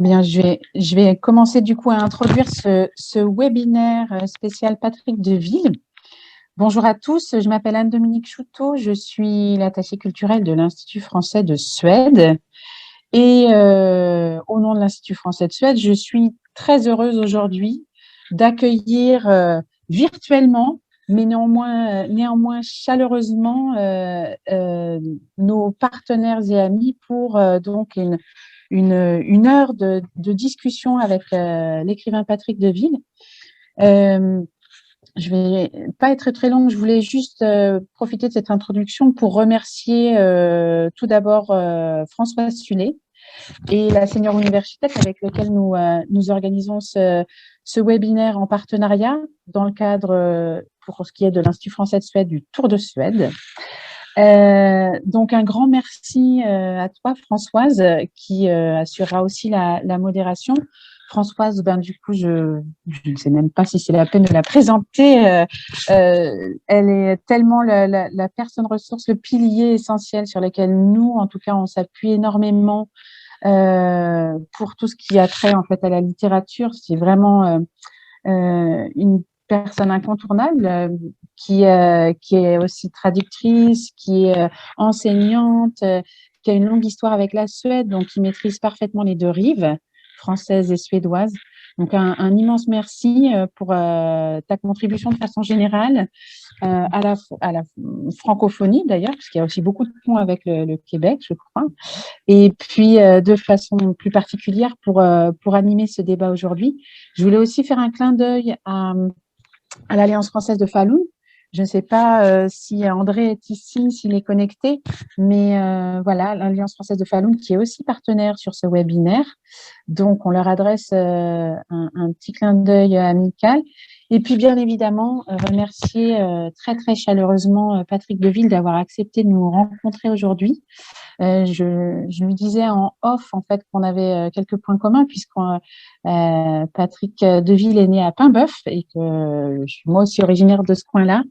Bien, je vais commencer du coup à introduire ce webinaire spécial Patrick Deville. Bonjour à tous, je m'appelle Anne-Dominique Chouteau, je suis l'attachée culturelle de l'Institut français de Suède. Et au nom de l'Institut français de Suède, je suis très heureuse aujourd'hui d'accueillir virtuellement, mais néanmoins chaleureusement, nos partenaires et amis pour donc une heure de discussion avec l'écrivain Patrick Deville. Je vais pas être très longue, je voulais juste profiter de cette introduction pour remercier tout d'abord Françoise Sullet et la Senior Universität avec laquelle nous organisons ce webinaire en partenariat dans le cadre, pour ce qui est de l'Institut français de Suède, du Tour de Suède. Donc un grand merci à toi Françoise qui assurera aussi la modération. Françoise, du coup, je ne sais même pas si c'est la peine de la présenter. Elle est tellement la personne ressource, le pilier essentiel sur lequel nous, en tout cas, on s'appuie énormément pour tout ce qui a trait en fait à la littérature. C'est vraiment une personne incontournable qui est aussi traductrice, qui est enseignante, qui a une longue histoire avec la Suède, donc qui maîtrise parfaitement les deux rives, française et suédoise. Donc un immense merci pour ta contribution de façon générale à la francophonie d'ailleurs, parce qu'il y a aussi beaucoup de ponts avec le Québec, je crois. Et puis, de façon plus particulière, pour animer ce débat aujourd'hui, je voulais aussi faire un clin d'œil à l'Alliance française de Falun. Je ne sais pas si André est ici, s'il est connecté, mais voilà, l'Alliance française de Falun qui est aussi partenaire sur ce webinaire. Donc, on leur adresse un petit clin d'œil amical. Et puis, bien évidemment, remercier très, très chaleureusement Patrick Deville d'avoir accepté de nous rencontrer aujourd'hui. Je lui disais en off en fait qu'on avait quelques points communs puisque Patrick Deville est né à Paimboeuf et que je suis moi aussi originaire de ce coin-là.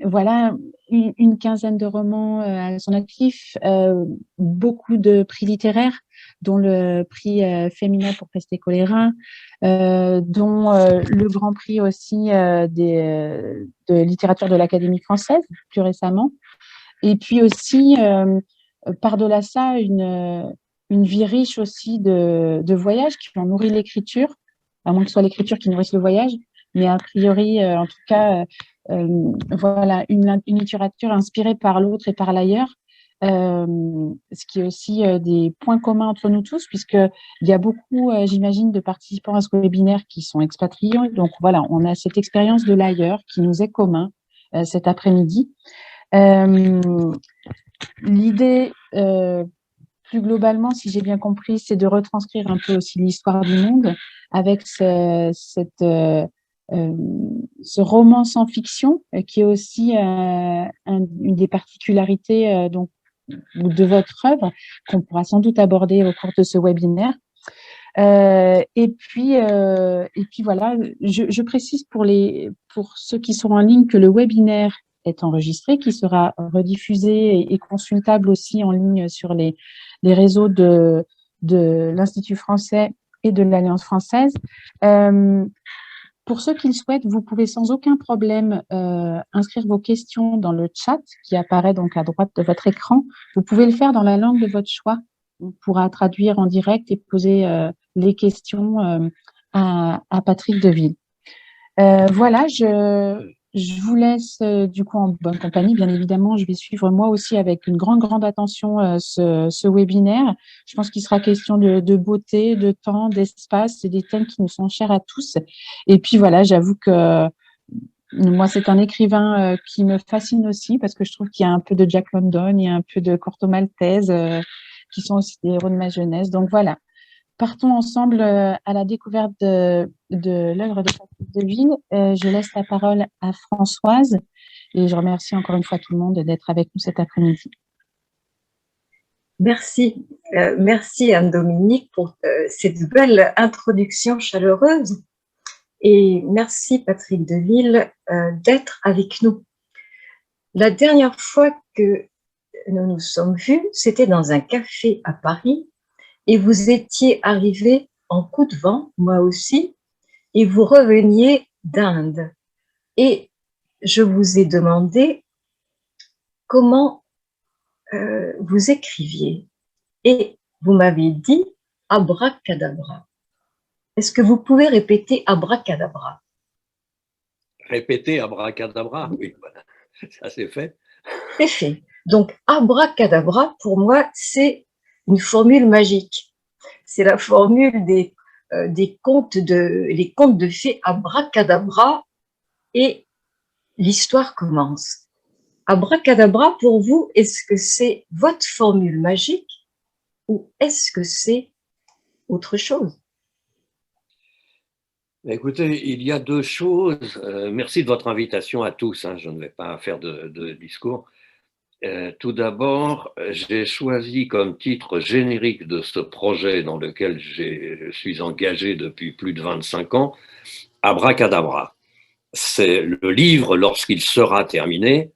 Voilà, une quinzaine de romans à son actif, beaucoup de prix littéraires, dont le prix Féminin pour Peste et Choléra, dont le grand prix aussi de littérature de l'Académie française, plus récemment. Et puis aussi, par-delà ça, une vie riche aussi de voyages qui ont nourri l'écriture, à moins que ce soit l'écriture qui nourrisse le voyage, mais a priori, en tout cas, voilà, une littérature inspirée par l'autre et par l'ailleurs, ce qui est aussi des points communs entre nous tous, puisqu'il y a beaucoup, j'imagine, de participants à ce webinaire qui sont expatriés. Donc voilà, on a cette expérience de l'ailleurs qui nous est commun cet après-midi. L'idée, plus globalement, si j'ai bien compris, c'est de retranscrire un peu aussi l'histoire du monde avec ce roman sans fiction qui est aussi une des particularités donc, de votre œuvre qu'on pourra sans doute aborder au cours de ce webinaire. Et puis voilà, je précise pour ceux qui sont en ligne que le webinaire est enregistré, qui sera rediffusé et consultable aussi en ligne sur les réseaux de l'Institut français et de l'Alliance française. Pour ceux qui le souhaitent, vous pouvez sans aucun problème inscrire vos questions dans le chat qui apparaît donc à droite de votre écran. Vous pouvez le faire dans la langue de votre choix. On pourra traduire en direct et poser les questions à Patrick Deville. Voilà, je vous laisse du coup en bonne compagnie. Bien évidemment, je vais suivre moi aussi avec une grande attention ce webinaire. Je pense qu'il sera question de beauté, de temps, d'espace. C'est des thèmes qui nous sont chers à tous. Et puis voilà, j'avoue que moi, c'est un écrivain qui me fascine aussi parce que je trouve qu'il y a un peu de Jack London, il y a un peu de Corto Maltese qui sont aussi des héros de ma jeunesse. Donc voilà. Partons ensemble à la découverte de l'œuvre de Patrick Deville. Je laisse la parole à Françoise et je remercie encore une fois tout le monde d'être avec nous cet après-midi. Merci. Merci Anne-Dominique pour cette belle introduction chaleureuse et merci Patrick Deville d'être avec nous. La dernière fois que nous nous sommes vus, c'était dans un café à Paris et vous étiez arrivé en coup de vent, moi aussi, et vous reveniez d'Inde. Et je vous ai demandé comment vous écriviez. Et vous m'avez dit abracadabra. Est-ce que vous pouvez répéter abracadabra? Répéter abracadabra, oui, voilà. Ça c'est fait. C'est fait. Donc, abracadabra, pour moi, c'est une formule magique. C'est la formule des contes de fées, abracadabra, et l'histoire commence. Abracadabra, pour vous, est-ce que c'est votre formule magique ou est-ce que c'est autre chose? Écoutez, il y a deux choses. Merci de votre invitation à tous. Je ne vais pas faire de discours. Tout d'abord, j'ai choisi comme titre générique de ce projet dans lequel je suis engagé depuis plus de 25 ans, Abracadabra. C'est le livre, lorsqu'il sera terminé,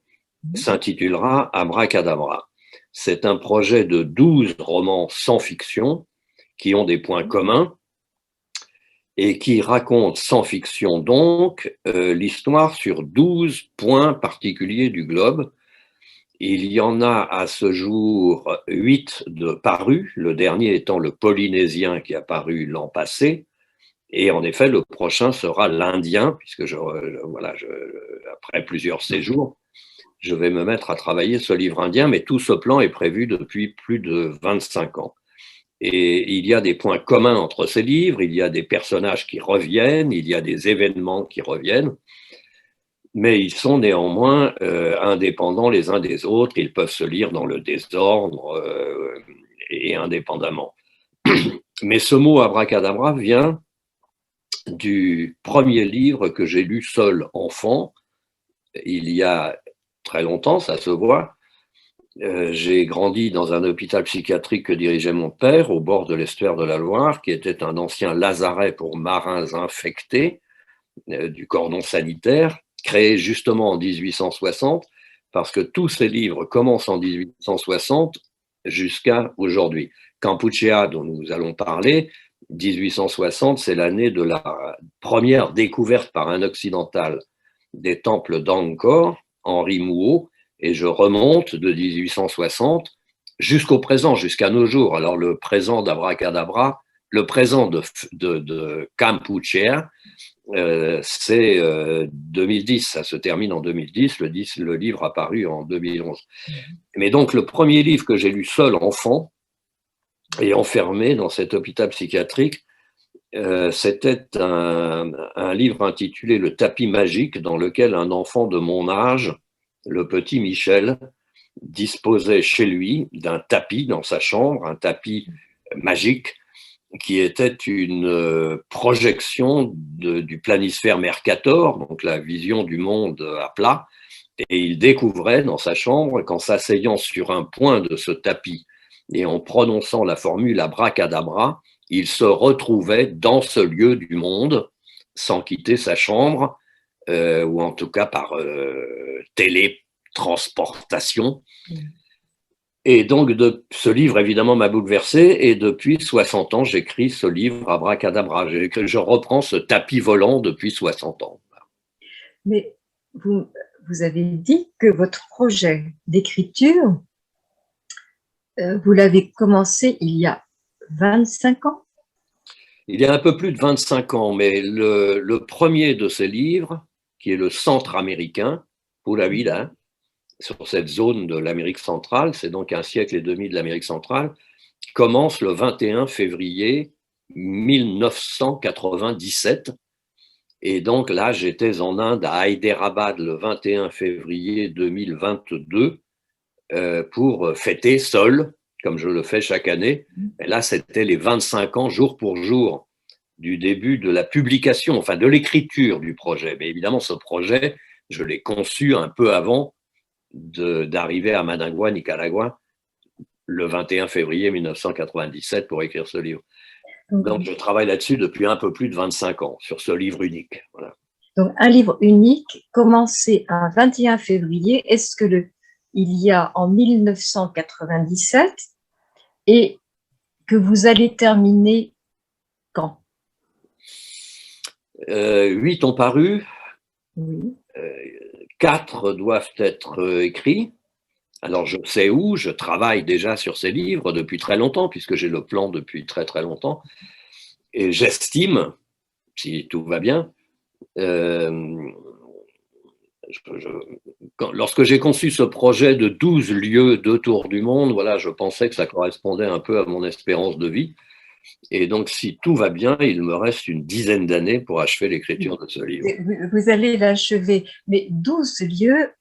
s'intitulera Abracadabra. C'est un projet de 12 romans sans fiction qui ont des points communs et qui racontent sans fiction donc l'histoire sur 12 points particuliers du globe. Il y en a à ce jour 8 de parus, le dernier étant le polynésien qui a paru l'an passé. Et en effet, le prochain sera l'indien, puisque après plusieurs séjours, je vais me mettre à travailler ce livre indien, mais tout ce plan est prévu depuis plus de 25 ans. Et il y a des points communs entre ces livres, il y a des personnages qui reviennent, il y a des événements qui reviennent, mais ils sont néanmoins indépendants les uns des autres, ils peuvent se lire dans le désordre et indépendamment. Mais ce mot abracadabra vient du premier livre que j'ai lu seul enfant, il y a très longtemps, ça se voit. J'ai grandi dans un hôpital psychiatrique que dirigeait mon père au bord de l'estuaire de la Loire, qui était un ancien lazaret pour marins infectés du cordon sanitaire, créé justement en 1860, parce que tous ces livres commencent en 1860 jusqu'à aujourd'hui. Kampuchea, dont nous allons parler, 1860, c'est l'année de la première découverte par un occidental des temples d'Angkor, Henri Mouot, et je remonte de 1860 jusqu'au présent, jusqu'à nos jours. Alors le présent d'Abracadabra, le présent de Kampuchea, c'est 2010, ça se termine en 2010, le livre a paru en 2011. Mais donc le premier livre que j'ai lu seul enfant et enfermé dans cet hôpital psychiatrique, c'était un livre intitulé Le tapis magique, dans lequel un enfant de mon âge, le petit Michel, disposait chez lui d'un tapis dans sa chambre, un tapis magique, qui était une projection du planisphère Mercator, donc la vision du monde à plat, et il découvrait dans sa chambre qu'en s'asseyant sur un point de ce tapis et en prononçant la formule abracadabra, il se retrouvait dans ce lieu du monde sans quitter sa chambre, ou en tout cas par télétransportation. Et donc, ce livre, évidemment, m'a bouleversé. Et depuis 60 ans, j'écris ce livre, Abracadabra. Je reprends ce tapis volant depuis 60 ans. Mais vous avez dit que votre projet d'écriture, vous l'avez commencé il y a 25 ans? Il y a un peu plus de 25 ans, mais le premier de ces livres, qui est le Centre américain, Pura Vida, sur cette zone de l'Amérique centrale, c'est donc un siècle et demi de l'Amérique centrale, commence le 21 février 1997. Et donc là, j'étais en Inde, à Hyderabad, le 21 février 2022, pour fêter seul, comme je le fais chaque année. Et là, c'était les 25 ans, jour pour jour, du début de la publication, enfin de l'écriture du projet. Mais évidemment, ce projet, je l'ai conçu un peu avant d'arriver à Managua, Nicaragua, le 21 février 1997 pour écrire ce livre. Donc, je travaille là-dessus depuis un peu plus de 25 ans, sur ce livre unique. Voilà. Donc, un livre unique, commencé un 21 février. Est-ce que il y a en 1997 et que vous allez terminer quand? 8 ont paru, Oui. 4 doivent être écrits. Alors je sais où, je travaille déjà sur ces livres depuis très longtemps, puisque j'ai le plan depuis très très longtemps. Et j'estime, si tout va bien, lorsque j'ai conçu ce projet de 12 lieux, 2 tours du monde, voilà, je pensais que ça correspondait un peu à mon espérance de vie. Et donc, si tout va bien, il me reste une dizaine d'années pour achever l'écriture de ce livre. Vous allez l'achever, mais 12 lieux,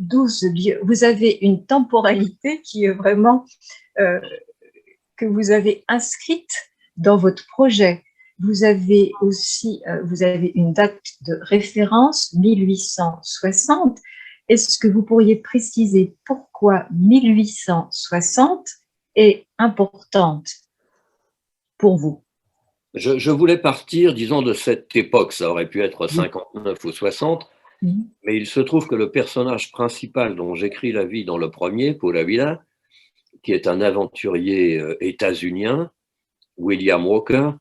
12 lieux, vous avez une temporalité qui est vraiment que vous avez inscrite dans votre projet. Vous avez aussi vous avez une date de référence, 1860. Est-ce que vous pourriez préciser pourquoi 1860 est importante pour vous? Je voulais partir, disons, de cette époque. Ça aurait pu être 59 ou 60, mais il se trouve que le personnage principal dont j'écris la vie dans le premier, Paul Avila, qui est un aventurier états-unien, William Walker,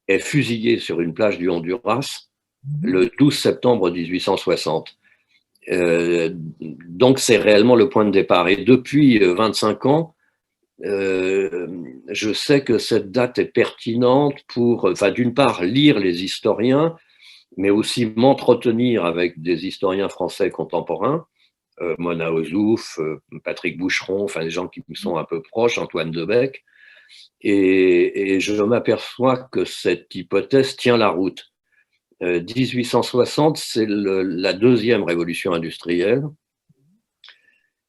est fusillé sur une plage du Honduras le 12 septembre 1860. Donc c'est réellement le point de départ. Et depuis 25 ans, je sais que cette date est pertinente pour, enfin, d'une part, lire les historiens, mais aussi m'entretenir avec des historiens français contemporains, Mona Ozouf, Patrick Boucheron, enfin des gens qui me sont un peu proches, Antoine Debec, et je m'aperçois que cette hypothèse tient la route. 1860, c'est la deuxième révolution industrielle,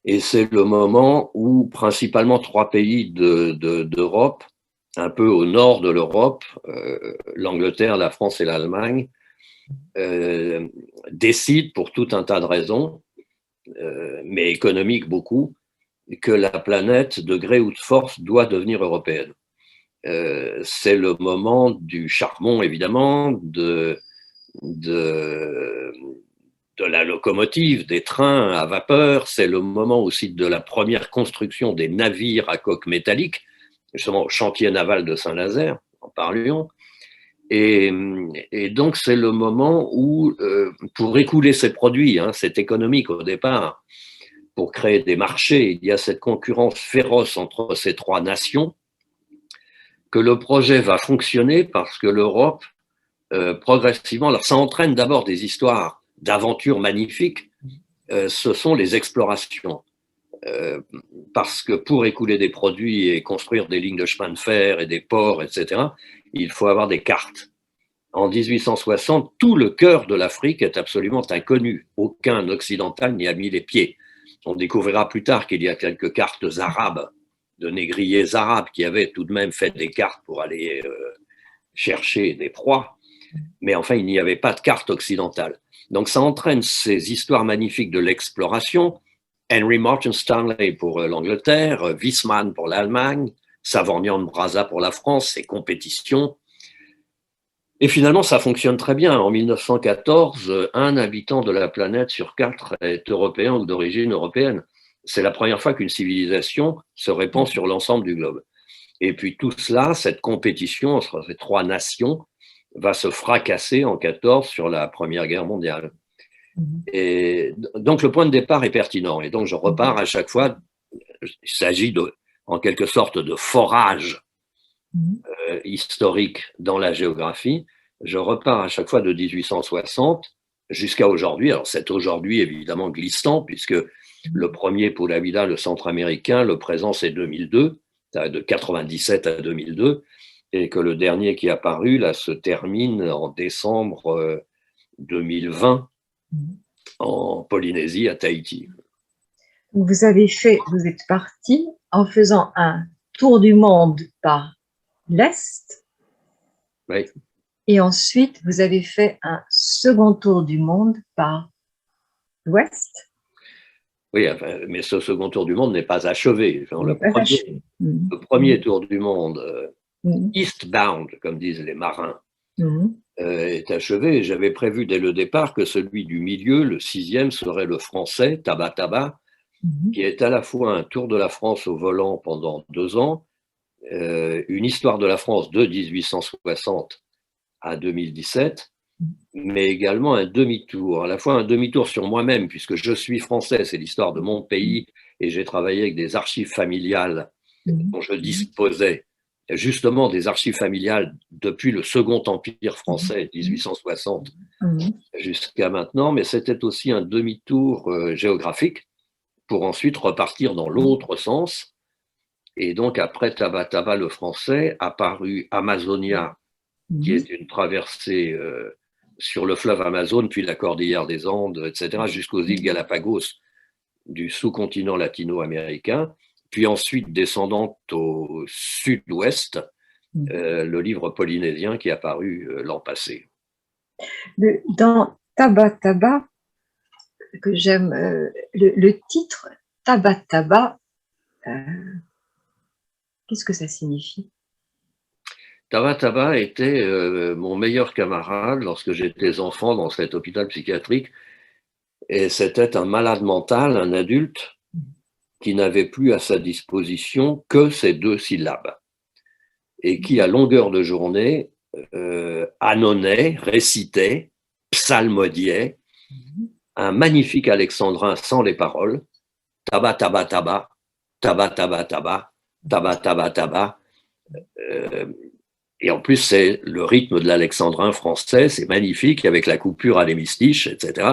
et c'est le moment où principalement 3 pays d'Europe, un peu au nord de l'Europe, l'Angleterre, la France et l'Allemagne, décident pour tout un tas de raisons, mais économiques beaucoup, que la planète, de gré ou de force, doit devenir européenne. C'est le moment du charbon, évidemment, de la locomotive, des trains à vapeur. C'est le moment aussi de la première construction des navires à coque métallique, justement au chantier naval de Saint-Nazaire, en parlions. Et donc, c'est le moment où, pour écouler ces produits, hein, c'est économique au départ, pour créer des marchés, il y a cette concurrence féroce entre ces 3 nations, que le projet va fonctionner parce que l'Europe, progressivement, alors ça entraîne d'abord des histoires d'aventures magnifiques, ce sont les explorations. Parce que pour écouler des produits et construire des lignes de chemin de fer et des ports, etc., il faut avoir des cartes. En 1860, tout le cœur de l'Afrique est absolument inconnu. Aucun occidental n'y a mis les pieds. On découvrira plus tard qu'il y a quelques cartes arabes, de négriers arabes qui avaient tout de même fait des cartes pour aller chercher des proies, mais enfin, il n'y avait pas de carte occidentale. Donc ça entraîne ces histoires magnifiques de l'exploration. Henry Morton Stanley pour l'Angleterre, Wiesmann pour l'Allemagne, Savorgnan de Brazza pour la France, ces compétitions. Et finalement, ça fonctionne très bien. En 1914, 1 habitant de la planète sur 4 est européen ou d'origine européenne. C'est la première fois qu'une civilisation se répand sur l'ensemble du globe. Et puis tout cela, cette compétition entre ces 3 nations, va se fracasser en 14 sur la Première Guerre mondiale. Et donc le point de départ est pertinent. Et donc je repars à chaque fois, il s'agit en quelque sorte de forage historique dans la géographie. Je repars à chaque fois de 1860 jusqu'à aujourd'hui. Alors c'est aujourd'hui évidemment glissant, puisque le premier Paul Avila, le centre-américain, le présent c'est 2002, de 97 à 2002, et que le dernier qui est apparu là se termine en décembre 2020 en Polynésie, à Tahiti. Vous êtes parti en faisant un tour du monde par l'Est. Oui. Et ensuite, vous avez fait un second tour du monde par l'Ouest. Oui, enfin, mais ce second tour du monde n'est pas achevé. Enfin, le premier tour du monde, eastbound, comme disent les marins, est achevé. J'avais prévu dès le départ que celui du milieu, le 6e, serait le français, Taba Taba, qui est à la fois un tour de la France au volant pendant 2 ans une histoire de la France de 1860 à 2017, mais également un demi-tour, à la fois un demi-tour sur moi-même, puisque je suis français, c'est l'histoire de mon pays, et j'ai travaillé avec des archives familiales dont je disposais, justement des archives familiales depuis le Second Empire français, 1860, jusqu'à maintenant, mais c'était aussi un demi-tour géographique pour ensuite repartir dans l'autre sens. Et donc, après Taba Taba le français, apparu Amazonia, qui est une traversée sur le fleuve Amazone, puis la cordillère des Andes, etc., jusqu'aux îles Galapagos du sous-continent latino-américain, puis ensuite descendant au sud-ouest, le livre polynésien qui est apparu l'an passé. Dans Taba Taba, que j'aime, le titre Taba Taba, qu'est-ce que ça signifie? Taba Taba était mon meilleur camarade lorsque j'étais enfant dans cet hôpital psychiatrique. Et c'était un malade mental, un adulte, qui n'avait plus à sa disposition que ces 2 syllabes. Et qui, à longueur de journée, annonnait, récitait, psalmodiait un magnifique alexandrin sans les paroles. Taba, taba, taba, taba, taba, taba, taba, taba, taba. Et en plus, c'est le rythme de l'alexandrin français, c'est magnifique, avec la coupure à l'hémistiche, etc.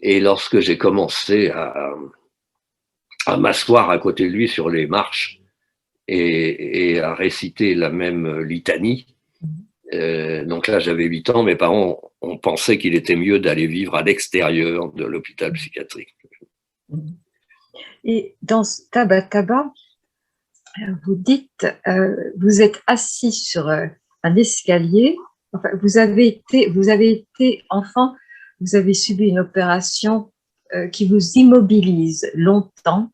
Et lorsque j'ai commencé à m'asseoir à côté de lui sur les marches et à réciter la même litanie, donc là j'avais 8 ans, mes parents ont pensé qu'il était mieux d'aller vivre à l'extérieur de l'hôpital psychiatrique. Et dans Taba Taba, vous dites, vous êtes assis sur un escalier, enfin, vous avez été enfant, vous avez subi une opération qui vous immobilise longtemps,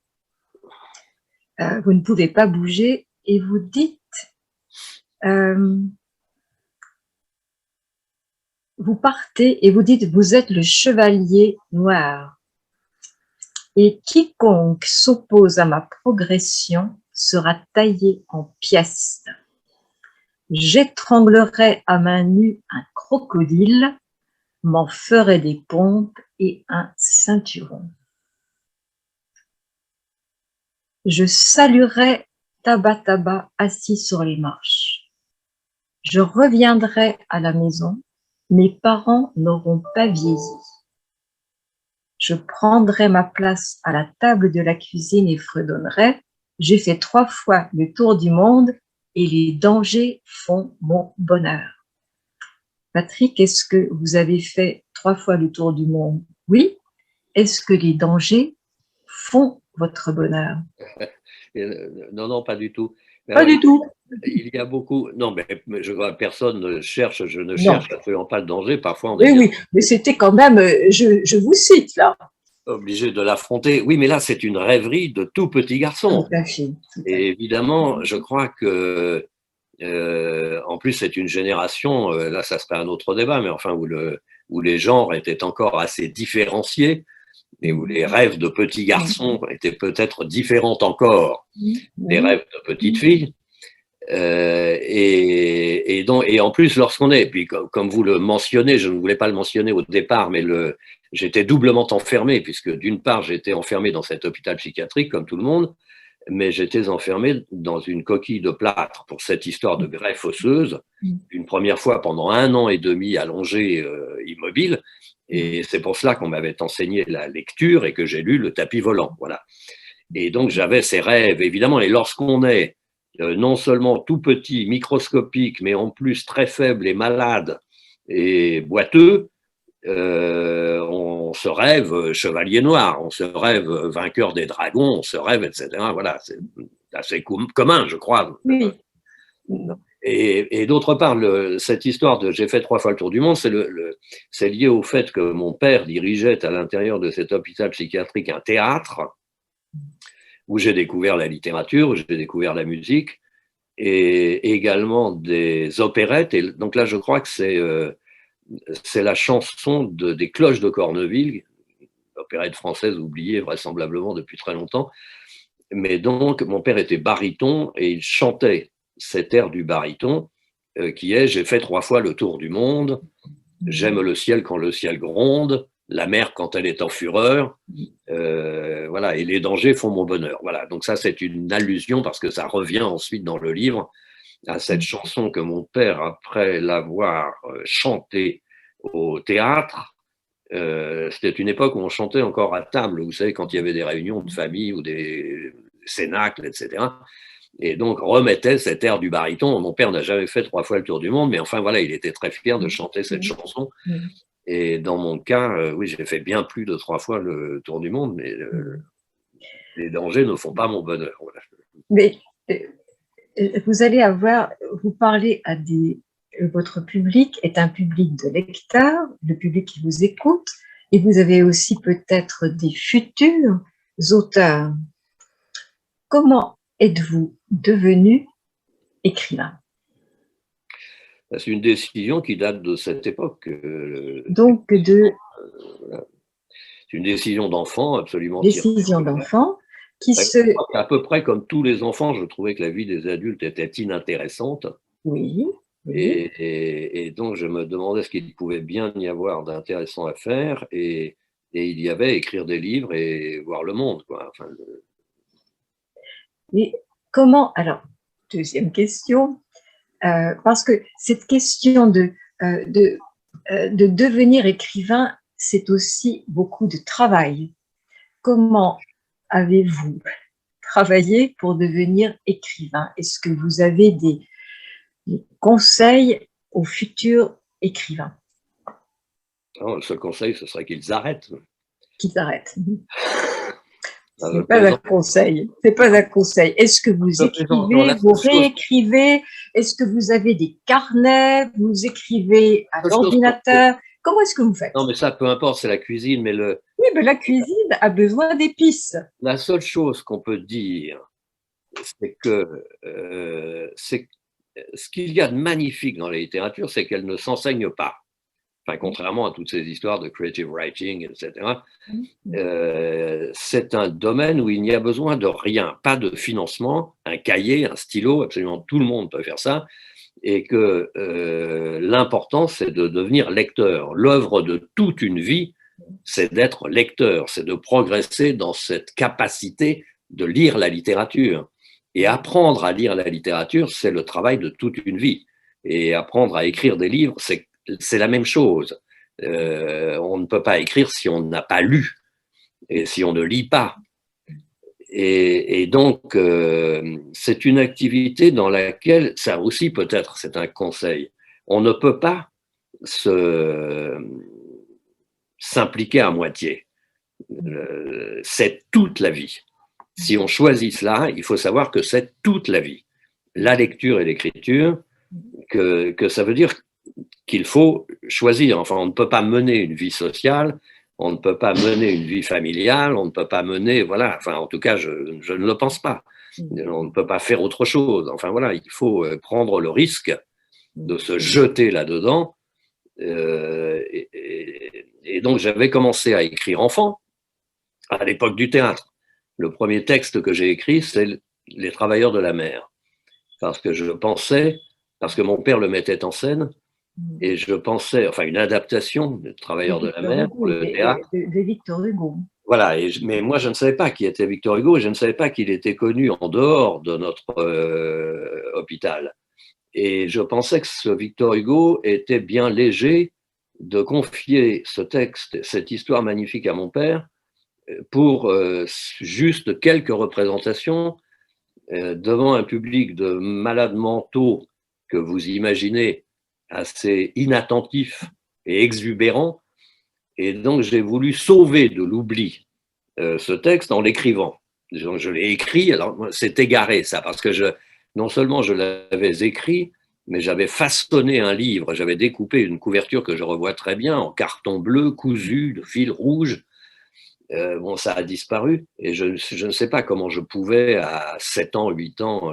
vous ne pouvez pas bouger, et vous dites, vous partez et vous dites, vous êtes le chevalier noir, et quiconque s'oppose à ma progression sera taillé en pièces. J'étranglerai à main nue un crocodile, m'en ferai des pompes et un ceinturon. Je saluerai Taba Taba assis sur les marches. Je reviendrai à la maison, mes parents n'auront pas vieilli. Je prendrai ma place à la table de la cuisine et fredonnerai. J'ai fait 3 fois le tour du monde et les dangers font mon bonheur. Patrick, est-ce que vous avez fait 3 fois le tour du monde? Oui. Est-ce que les dangers font votre bonheur? Non, pas du tout. Mais pas du tout. Il y a beaucoup. Non, mais je vois personne ne cherche, je ne cherche absolument pas le danger. Parfois, on est oui, mais c'était quand même, je vous cite là. Obligé de l'affronter. Oui, mais là, c'est une rêverie de tout petit garçon. Tout à fait. Et évidemment, je crois que, en plus, c'est une génération, là, ça serait un autre débat, mais enfin, où les genres étaient encore assez différenciés et où les rêves de petits garçons étaient peut-être différents encore des rêves de petites filles. Et en plus, lorsqu'on est, puis comme vous le mentionnez, je ne voulais pas le mentionner au départ, mais j'étais doublement enfermé, puisque d'une part, j'étais enfermé dans cet hôpital psychiatrique, comme tout le monde, mais j'étais enfermé dans une coquille de plâtre pour cette histoire de greffe osseuse, une première fois pendant 1 an et demi allongé, immobile, et c'est pour cela qu'on m'avait enseigné la lecture et que j'ai lu Le tapis volant, voilà. Et donc, j'avais ces rêves, évidemment, et lorsqu'on est non seulement tout petit, microscopique, mais en plus très faible et malade et boiteux, on se rêve chevalier noir, on se rêve vainqueur des dragons, on se rêve, etc. Voilà, c'est assez commun, je crois. Oui. Et d'autre part, cette histoire de j'ai fait 3 fois le tour du monde, c'est lié au fait que mon père dirigeait à l'intérieur de cet hôpital psychiatrique un théâtre où j'ai découvert la littérature, où j'ai découvert la musique, et également des opérettes. Et donc là, je crois que c'est la chanson des Cloches de Corneville, opérette française oubliée vraisemblablement depuis très longtemps, Mais donc, mon père était baryton et il chantait cet air du baryton qui est « J'ai fait 3 fois le tour du monde, j'aime le ciel quand le ciel gronde, la mer quand elle est en fureur, voilà, et les dangers font mon bonheur ». Voilà, donc ça c'est une allusion parce que ça revient ensuite dans le livre à cette chanson que mon père, après l'avoir chantée au théâtre, c'était une époque où on chantait encore à table, vous savez, quand il y avait des réunions de famille ou des cénacles, etc. Et donc remettait cet air du baryton. Mon père n'a jamais fait 3 fois le tour du monde, mais enfin voilà, il était très fier de chanter cette chanson. Et dans mon cas, oui, j'ai fait bien plus de 3 fois le tour du monde, mais les dangers ne font pas mon bonheur. Voilà. Mais vous parlez à votre public est un public de lecteurs, le public qui vous écoute, et vous avez aussi peut-être des futurs auteurs. Comment êtes-vous devenu écrivain? C'est une décision qui date de cette époque. Donc, c'est une décision d'enfant, absolument. Décision d'enfant qui À peu près comme tous les enfants, je trouvais que la vie des adultes était inintéressante. Oui. Et donc, je me demandais ce qu'il pouvait bien y avoir d'intéressant à faire. Et il y avait écrire des livres et voir le monde, quoi. Enfin, Et comment, alors, deuxième question, parce que cette question de devenir écrivain, c'est aussi beaucoup de travail. Comment avez-vous travaillé pour devenir écrivain? Est-ce que vous avez des conseils aux futurs écrivains? le seul conseil, ce serait qu'ils arrêtent. Qu'ils arrêtent. Ce n'est pas un conseil. C'est pas un conseil. Est-ce que vous écrivez, vous réécrivez? Est-ce que vous avez des carnets? Vous écrivez à l'ordinateur? Comment est-ce que vous faites? Non, mais ça, peu importe, c'est la cuisine. Mais oui, mais la cuisine a besoin d'épices. La seule chose qu'on peut dire, c'est que ce qu'il y a de magnifique dans la littérature, c'est qu'elle ne s'enseigne pas. Enfin, contrairement à toutes ces histoires de creative writing, etc., c'est un domaine où il n'y a besoin de rien, pas de financement, un cahier, un stylo, absolument tout le monde peut faire ça, et que l'important, c'est de devenir lecteur. L'œuvre de toute une vie, c'est d'être lecteur, c'est de progresser dans cette capacité de lire la littérature. Et apprendre à lire la littérature, c'est le travail de toute une vie. Et apprendre à écrire des livres, c'est la même chose. On ne peut pas écrire si on n'a pas lu et si on ne lit pas. Et donc, c'est une activité dans laquelle, ça aussi peut-être, c'est un conseil, on ne peut pas s'impliquer à moitié. C'est toute la vie. Si on choisit cela, il faut savoir que c'est toute la vie. La lecture et l'écriture, que ça veut dire qu'il faut choisir. Enfin, on ne peut pas mener une vie sociale, on ne peut pas mener une vie familiale, on ne peut pas mener, voilà, enfin, en tout cas, je ne le pense pas. On ne peut pas faire autre chose. Enfin, voilà, il faut prendre le risque de se jeter là-dedans. Et donc, j'avais commencé à écrire enfant, à l'époque du théâtre. Le premier texte que j'ai écrit, c'est Les Travailleurs de la mer. Parce que mon père le mettait en scène, et je pensais, enfin, une adaptation de Travailleurs de la mer pour le théâtre. De Victor Hugo. Voilà, mais moi je ne savais pas qui était Victor Hugo, et je ne savais pas qu'il était connu en dehors de notre hôpital. Et je pensais que ce Victor Hugo était bien léger de confier ce texte, cette histoire magnifique à mon père, pour juste quelques représentations devant un public de malades mentaux que vous imaginez assez inattentifs et exubérants. Et donc, j'ai voulu sauver de l'oubli ce texte en l'écrivant. Je l'ai écrit, alors c'est égaré ça, parce que non seulement je l'avais écrit, mais j'avais façonné un livre, j'avais découpé une couverture que je revois très bien en carton bleu cousu de fil rouge. Bon, ça a disparu, et je ne sais pas comment je pouvais, à 7 ans, 8 ans,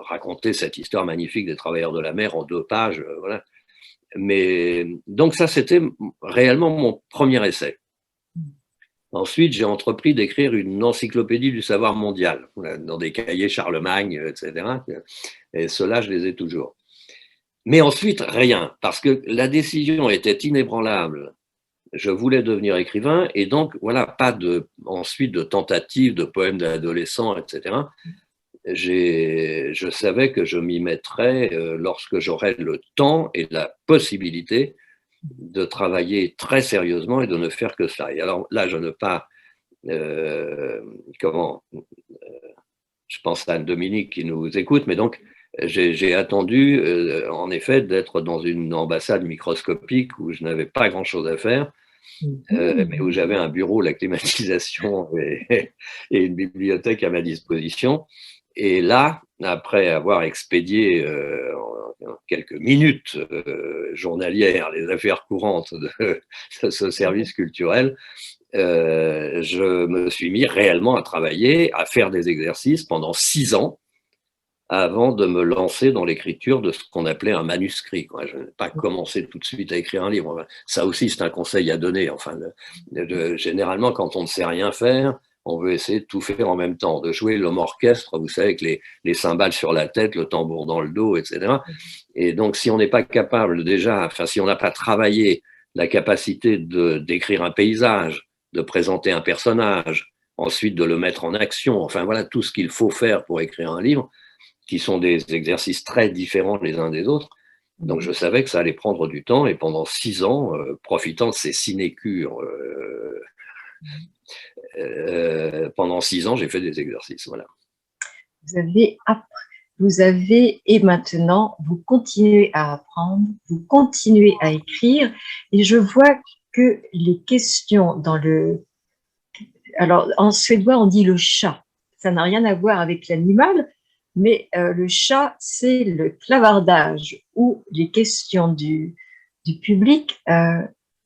raconter cette histoire magnifique des Travailleurs de la mer en 2 pages, voilà. Mais donc ça, c'était réellement mon premier essai. Ensuite, j'ai entrepris d'écrire une encyclopédie du savoir mondial, dans des cahiers Charlemagne, etc. Et ceux-là, je les ai toujours. Mais ensuite, rien, parce que la décision était inébranlable. Je voulais devenir écrivain, et donc, voilà, pas ensuite de tentative de poèmes d'adolescents, etc. Je savais que je m'y mettrais lorsque j'aurais le temps et la possibilité de travailler très sérieusement et de ne faire que ça. Et alors là, je ne pas je pense à Anne-Dominique qui nous écoute, mais donc j'ai attendu en effet d'être dans une ambassade microscopique où je n'avais pas grand-chose à faire, mais où j'avais un bureau, la climatisation et une bibliothèque à ma disposition. Et là, après avoir expédié en quelques minutes journalières les affaires courantes de ce service culturel, je me suis mis réellement à travailler, à faire des exercices pendant 6 ans avant de me lancer dans l'écriture de ce qu'on appelait un manuscrit. Je n'ai pas commencé tout de suite à écrire un livre. Ça aussi, c'est un conseil à donner. Enfin, généralement, quand on ne sait rien faire, on veut essayer de tout faire en même temps, de jouer l'homme orchestre, vous savez, avec les cymbales sur la tête, le tambour dans le dos, etc. Et donc, si on n'est pas capable déjà, enfin, si on n'a pas travaillé la capacité d'écrire un paysage, de présenter un personnage, ensuite de le mettre en action, enfin voilà tout ce qu'il faut faire pour écrire un livre, qui sont des exercices très différents les uns des autres. Donc je savais que ça allait prendre du temps, et pendant 6 ans, profitant de ces sinécures, pendant 6 ans, j'ai fait des exercices. Voilà. Et maintenant, vous continuez à apprendre, vous continuez à écrire, et je vois que les questions alors en suédois on dit le chat, ça n'a rien à voir avec l'animal, mais le chat c'est le clavardage où les questions du public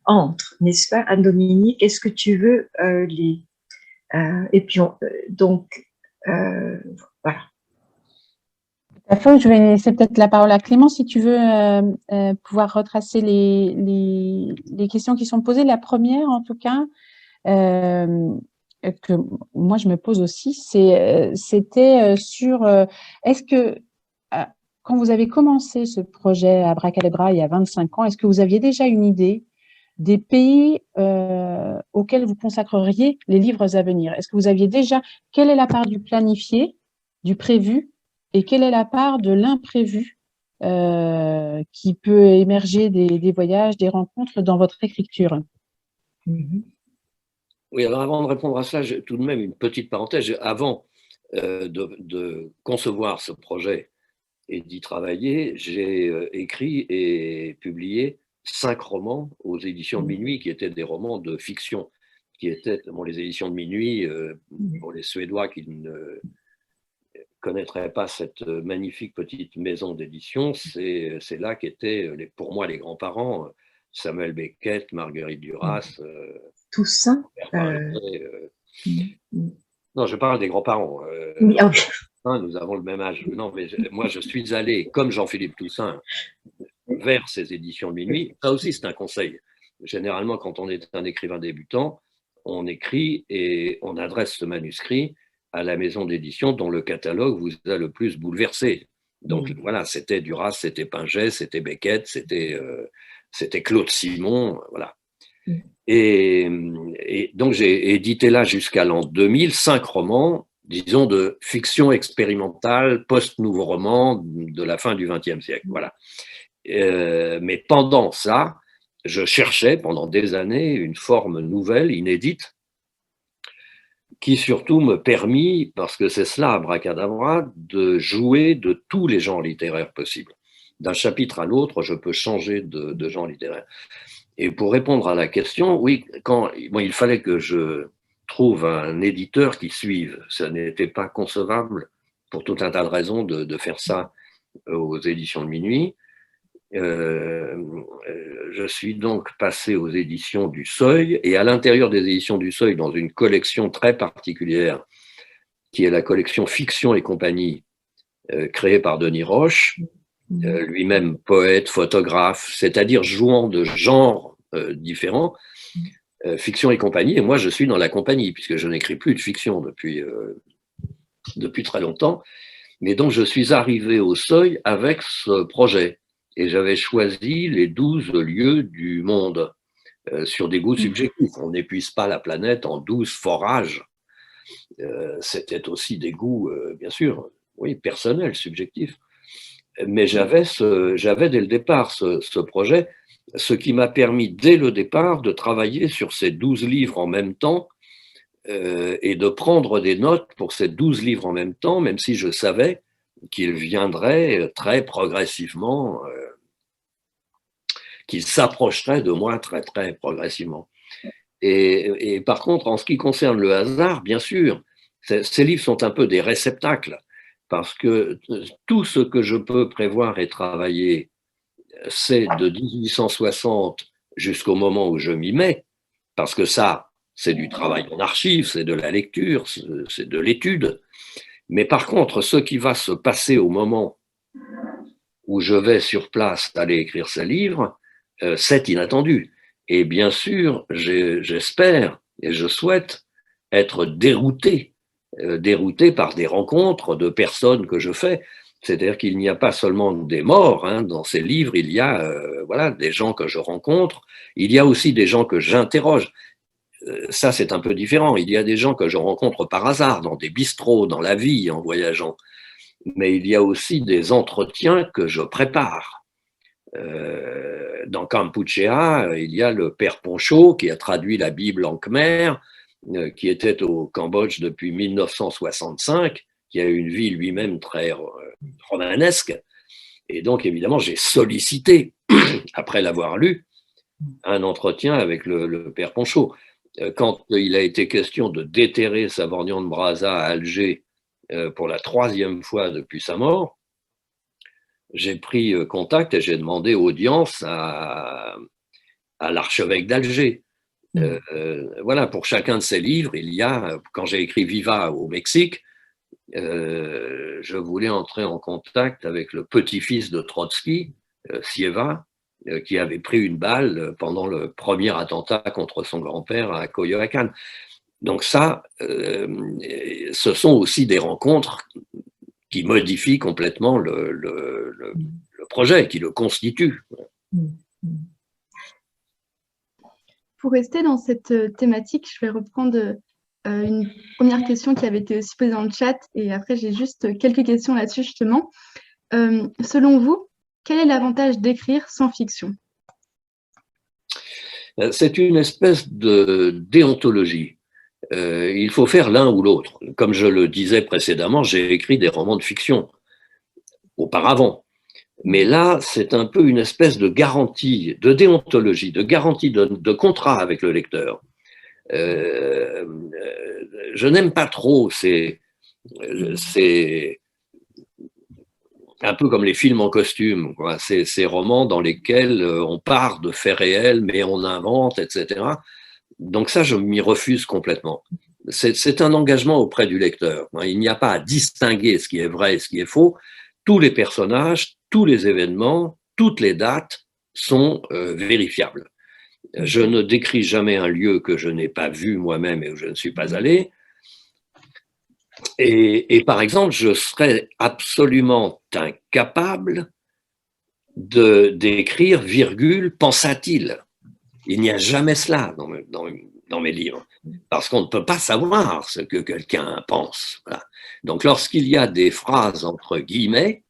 entrent, n'est-ce pas Anne-Dominique? Est-ce que tu veux et puis voilà. Je vais laisser peut-être la parole à Clément, si tu veux pouvoir retracer les questions qui sont posées. La première, en tout cas, que moi je me pose aussi, c'était sur est-ce que quand vous avez commencé ce projet Abracadabra il y a 25 ans, est-ce que vous aviez déjà une idée des pays auxquels vous consacreriez les livres à venir? Est-ce que vous aviez déjà, quelle est la part du planifié, du prévu, et quelle est la part de l'imprévu qui peut émerger des voyages, des rencontres dans votre écriture? Oui, alors avant de répondre à ça, j'ai tout de même une petite parenthèse. Avant de concevoir ce projet et d'y travailler, j'ai écrit et publié 5 romans aux éditions de Minuit, qui étaient des romans de fiction, qui étaient les éditions de Minuit, pour les Suédois qui ne connaîtraient pas cette magnifique petite maison d'édition, c'est là qu'étaient pour moi les grands-parents, Samuel Beckett, Marguerite Duras, Toussaint. Non, je parle des grands-parents. Oui, okay. Nous avons le même âge. Non, mais moi, je suis allé, comme Jean-Philippe Toussaint, vers ces éditions de Minuit. Ça aussi, c'est un conseil. Généralement, quand on est un écrivain débutant, on écrit et on adresse ce manuscrit à la maison d'édition dont le catalogue vous a le plus bouleversé. Donc voilà, c'était Duras, c'était Pinget, c'était Beckett, c'était Claude Simon, voilà. Et donc j'ai édité là jusqu'à l'an 2000 5 romans, disons de fiction expérimentale, post-nouveau roman de la fin du XXe siècle. Voilà. Mais pendant ça, je cherchais pendant des années une forme nouvelle, inédite, qui surtout me permit, parce que c'est cela, Abracadabra, de jouer de tous les genres littéraires possibles. D'un chapitre à l'autre, je peux changer de genre littéraire. Et pour répondre à la question, oui, il fallait que je trouve un éditeur qui suive. Ça n'était pas concevable, pour tout un tas de raisons, de faire ça aux éditions de Minuit. Je suis donc passé aux éditions du Seuil, et à l'intérieur des éditions du Seuil, dans une collection très particulière, qui est la collection Fiction et compagnie, créée par Denis Roche, lui-même poète, photographe, c'est-à-dire jouant de genres différents. Fiction et compagnie, et moi je suis dans la compagnie, puisque je n'écris plus de fiction depuis très longtemps. Mais donc je suis arrivé au Seuil avec ce projet, et j'avais choisi les 12 lieux du monde sur des goûts subjectifs. On n'épuise pas la planète en 12 forages. C'était aussi des goûts, bien sûr, oui, personnels, subjectifs. Mais j'avais dès le départ ce projet, ce qui m'a permis dès le départ de travailler sur ces 12 livres en même temps et de prendre des notes pour ces 12 livres en même temps, même si je savais qu'ils viendraient très progressivement, qu'ils s'approcheraient de moi très, très progressivement. Et par contre, en ce qui concerne le hasard, bien sûr, ces livres sont un peu des réceptacles, parce que tout ce que je peux prévoir et travailler, c'est de 1860 jusqu'au moment où je m'y mets, parce que ça, c'est du travail en archives, c'est de la lecture, c'est de l'étude. Mais par contre, ce qui va se passer au moment où je vais sur place aller écrire ce livre, c'est inattendu. Et bien sûr, j'espère et je souhaite être dérouté par des rencontres de personnes que je fais. C'est-à-dire qu'il n'y a pas seulement des morts dans ces livres, il y a voilà, des gens que je rencontre, il y a aussi des gens que j'interroge. Ça, c'est un peu différent. Il y a des gens que je rencontre par hasard, dans des bistrots, dans la vie, en voyageant. Mais il y a aussi des entretiens que je prépare. Dans Kampuchea, il y a le père Poncho qui a traduit la Bible en khmer, qui était au Cambodge depuis 1965, qui a une vie lui-même très romanesque. Et donc, évidemment, j'ai sollicité, après l'avoir lu, un entretien avec le père Poncho. Quand il a été question de déterrer Savorgnan de Brazza à Alger pour la 3e fois depuis sa mort, j'ai pris contact et j'ai demandé audience à l'archevêque d'Alger. Voilà, pour chacun de ces livres, il y a, quand j'ai écrit Viva au Mexique, je voulais entrer en contact avec le petit-fils de Trotsky, Sieva, qui avait pris une balle pendant le premier attentat contre son grand-père à Coyoacán. Donc ça, ce sont aussi des rencontres qui modifient complètement le projet, qui le constituent. Pour rester dans cette thématique, je vais reprendre une première question qui avait été aussi posée dans le chat, et après j'ai juste quelques questions là-dessus justement. Selon vous, quel est l'avantage d'écrire sans fiction? C'est une espèce de déontologie. Il faut faire l'un ou l'autre. Comme je le disais précédemment, j'ai écrit des romans de fiction auparavant. Mais là, c'est un peu une espèce de garantie, de déontologie, de garantie de contrat avec le lecteur. Je n'aime pas trop c'est un peu comme les films en costume, quoi. Ces romans dans lesquels on part de faits réels, mais on invente, etc. Donc ça, je m'y refuse complètement. C'est un engagement auprès du lecteur. Il n'y a pas à distinguer ce qui est vrai et ce qui est faux. Tous les personnages, tous les événements, toutes les dates sont vérifiables. Je ne décris jamais un lieu que je n'ai pas vu moi-même et où je ne suis pas allé. Et par exemple, je serais absolument incapable d'écrire virgule, pensa-t-il. Il n'y a jamais cela dans mes livres, parce qu'on ne peut pas savoir ce que quelqu'un pense. Voilà. Donc lorsqu'il y a des phrases entre guillemets,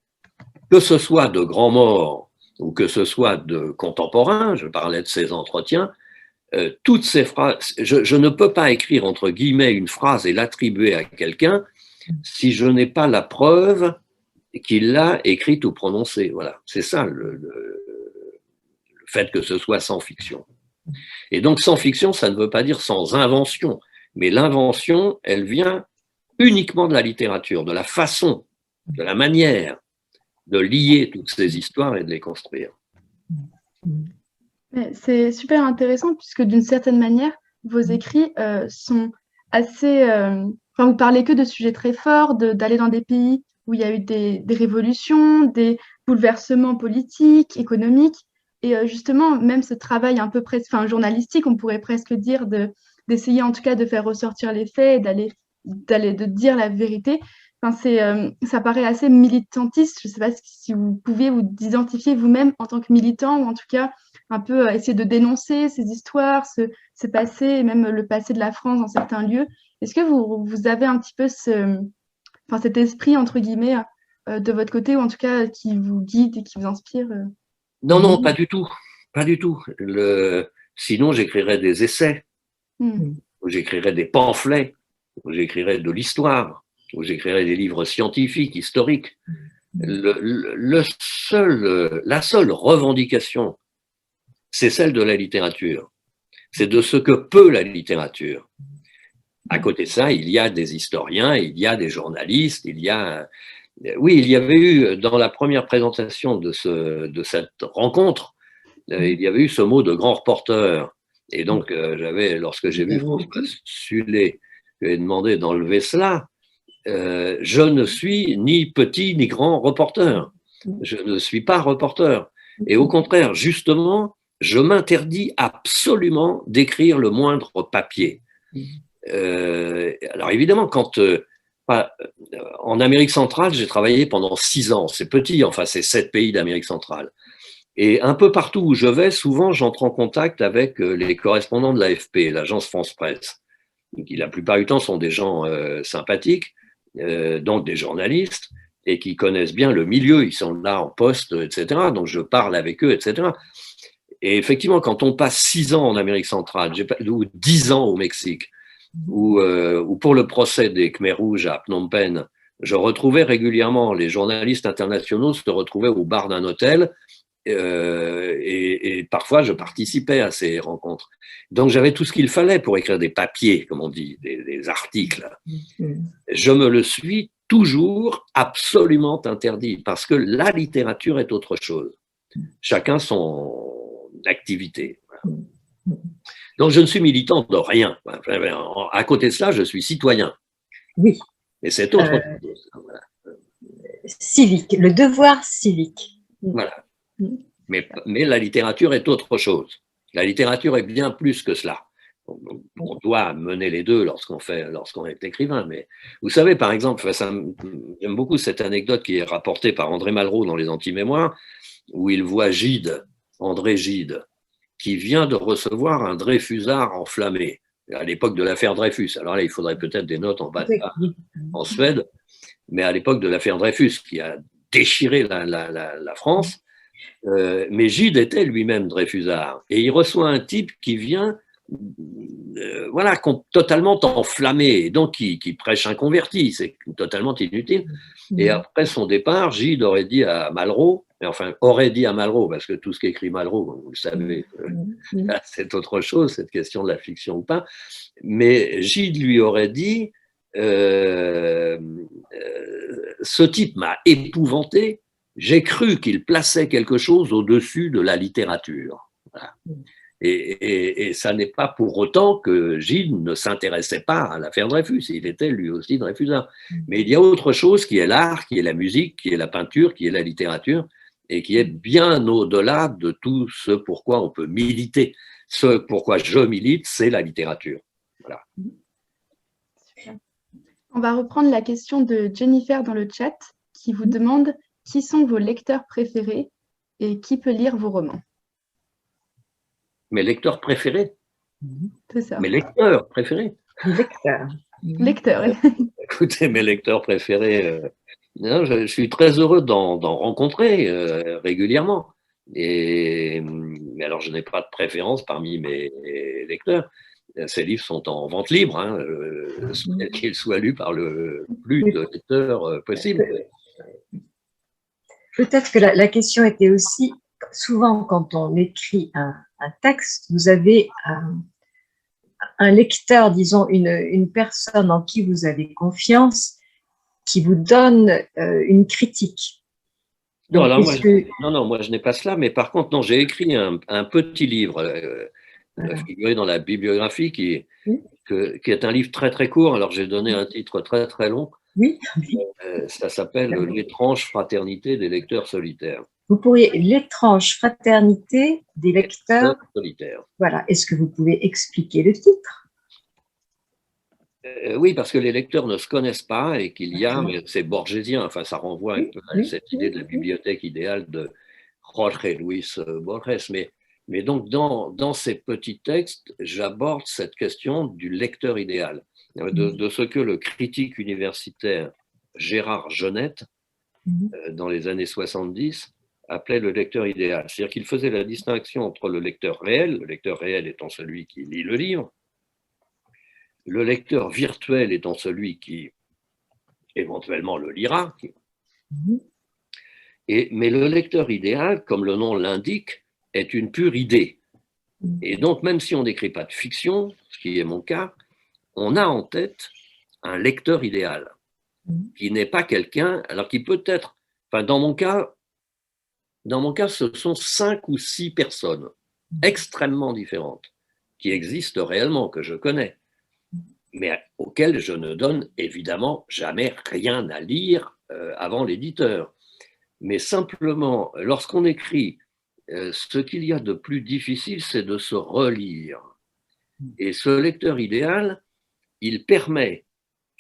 que ce soit de grands morts ou que ce soit de contemporains, je parlais de ces entretiens, toutes ces phrases, je ne peux pas écrire entre guillemets une phrase et l'attribuer à quelqu'un si je n'ai pas la preuve qu'il l'a écrite ou prononcée. Voilà, c'est ça le fait que ce soit sans fiction. Et donc sans fiction, ça ne veut pas dire sans invention, mais l'invention, elle vient uniquement de la littérature, de la façon, de la manière de lier toutes ces histoires et de les construire. C'est super intéressant puisque d'une certaine manière, vos écrits sont assez... Enfin, vous parlez que de sujets très forts, d'aller dans des pays où il y a eu des révolutions, des bouleversements politiques, économiques, Et justement, même ce travail un peu journalistique, on pourrait presque dire d'essayer en tout cas de faire ressortir les faits, de dire la vérité. Enfin, ça paraît assez militantiste. Je ne sais pas si vous pouviez vous identifier vous-même en tant que militant ou en tout cas un peu essayer de dénoncer ces histoires, ce passé et même le passé de la France dans certains lieux. Est-ce que vous avez un petit peu cet esprit, entre guillemets, de votre côté ou en tout cas qui vous guide et qui vous inspire Non, non, pas du tout. Pas du tout. Sinon, j'écrirais des essais, ou j'écrirais des pamphlets, ou j'écrirais de l'histoire, ou j'écrirais des livres scientifiques, historiques. La seule revendication, c'est celle de la littérature. C'est de ce que peut la littérature. À côté de ça, il y a des historiens, il y a des journalistes, oui, il y avait eu, dans la première présentation de cette rencontre, il y avait eu ce mot de grand reporter. Et donc, lorsque j'ai vu François Sulé, je lui ai demandé d'enlever cela. Je ne suis ni petit ni grand reporter. Je ne suis pas reporter. Et au contraire, justement, je m'interdis absolument d'écrire le moindre papier. Alors évidemment, en Amérique centrale, j'ai travaillé pendant 6 ans. C'est petit, enfin, c'est 7 pays d'Amérique centrale. Et un peu partout où je vais, souvent, j'entre en contact avec les correspondants de l'AFP, l'agence France-Presse, qui la plupart du temps sont des gens sympathiques, donc des journalistes, et qui connaissent bien le milieu. Ils sont là en poste, etc. Donc je parle avec eux, etc. Et effectivement, quand on passe 6 ans en Amérique centrale, ou 10 ans au Mexique, ou pour le procès des Khmers rouges à Phnom Penh, je retrouvais régulièrement les journalistes internationaux se retrouvaient au bar d'un hôtel et parfois je participais à ces rencontres. Donc j'avais tout ce qu'il fallait pour écrire des papiers, comme on dit, des articles. Je me le suis toujours absolument interdit parce que la littérature est autre chose. Chacun son activité. Donc, je ne suis militant de rien. À côté de cela, je suis citoyen. Oui. Et c'est autre chose. Voilà. Civique, le devoir civique. Voilà. Mais la littérature est autre chose. La littérature est bien plus que cela. On doit mener les deux lorsqu'on est écrivain. Mais vous savez, par exemple, j'aime beaucoup cette anecdote qui est rapportée par André Malraux dans les Anti-Mémoires, où il voit André Gide, qui vient de recevoir un Dreyfusard enflammé, à l'époque de l'affaire Dreyfus. Alors là, il faudrait peut-être des notes en bas de page en Suède, mais à l'époque de l'affaire Dreyfus, qui a déchiré la France, mais Gide était lui-même Dreyfusard. Et il reçoit un type qui vient totalement enflammé, et donc qui prêche un converti, c'est totalement inutile. Et après son départ, Gide aurait dit à Malraux, parce que tout ce qu'écrit Malraux, vous le savez, c'est autre chose, cette question de la fiction ou pas, mais Gide lui aurait dit ce type m'a épouvanté, j'ai cru qu'il plaçait quelque chose au-dessus de la littérature. Voilà. Et ça n'est pas pour autant que Gide ne s'intéressait pas à l'affaire Dreyfus, il était lui aussi Dreyfusard. Mais il y a autre chose qui est l'art, qui est la musique, qui est la peinture, qui est la littérature, et qui est bien au-delà de tout ce pourquoi on peut militer. Ce pourquoi je milite, c'est la littérature. Voilà. On va reprendre la question de Jennifer dans le chat, qui vous demande qui sont vos lecteurs préférés et qui peut lire vos romans. Mes lecteurs préférés. C'est ça. Mes lecteurs préférés. Lecteurs. Écoutez, mes lecteurs préférés, je suis très heureux d'en rencontrer régulièrement. Mais alors, je n'ai pas de préférence parmi mes lecteurs. Ces livres sont en vente libre, qu'ils soient lus par le plus de lecteurs possible. Peut-être que la question était aussi, souvent quand on écrit un texte, vous avez un lecteur, disons une personne en qui vous avez confiance, qui vous donne une critique. Donc, moi je n'ai pas cela, mais par contre, non, j'ai écrit un petit livre figuré dans la bibliographie qui est un livre très très court, alors j'ai donné un titre très très long. Oui. Ça s'appelle « L'étrange fraternité des lecteurs solitaires ». Vous pourriez, l'étrange fraternité des lecteurs solitaires. Voilà. Est-ce que vous pouvez expliquer le titre? Oui, parce que les lecteurs ne se connaissent pas et qu'il y a, mais c'est borgésien, enfin ça renvoie un peu à cette idée de la bibliothèque idéale de Jorge Luis Borges. Mais donc dans ces petits textes, j'aborde cette question du lecteur idéal, de ce que le critique universitaire Gérard Genette, dans les années 70, appelait le lecteur idéal. C'est-à-dire qu'il faisait la distinction entre le lecteur réel étant celui qui lit le livre, le lecteur virtuel étant celui qui éventuellement le lira, mais le lecteur idéal, comme le nom l'indique, est une pure idée. Et donc, même si on n'écrit pas de fiction, ce qui est mon cas, on a en tête un lecteur idéal, qui n'est pas quelqu'un, alors qui peut être, enfin dans mon cas, ce sont 5 ou 6 personnes extrêmement différentes, qui existent réellement, que je connais, mais auxquelles je ne donne évidemment jamais rien à lire avant l'éditeur. Mais simplement, lorsqu'on écrit, ce qu'il y a de plus difficile, c'est de se relire. Et ce lecteur idéal, il permet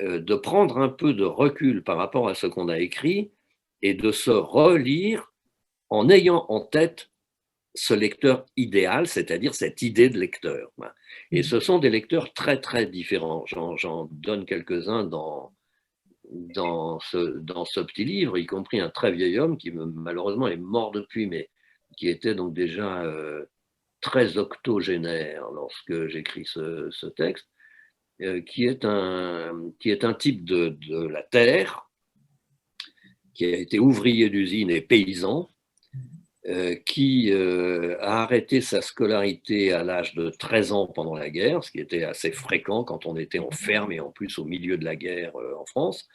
de prendre un peu de recul par rapport à ce qu'on a écrit et de se relire en ayant en tête ce lecteur idéal, c'est-à-dire cette idée de lecteur. Et ce sont des lecteurs très, très différents. J'en donne quelques-uns dans ce petit livre, y compris un très vieil homme qui malheureusement est mort depuis, mais qui était donc déjà très octogénaire lorsque j'écris ce texte, qui est un type de la terre, qui a été ouvrier d'usine et paysan, qui a arrêté sa scolarité à l'âge de 13 ans pendant la guerre, ce qui était assez fréquent quand on était en ferme et en plus au milieu de la guerre en France,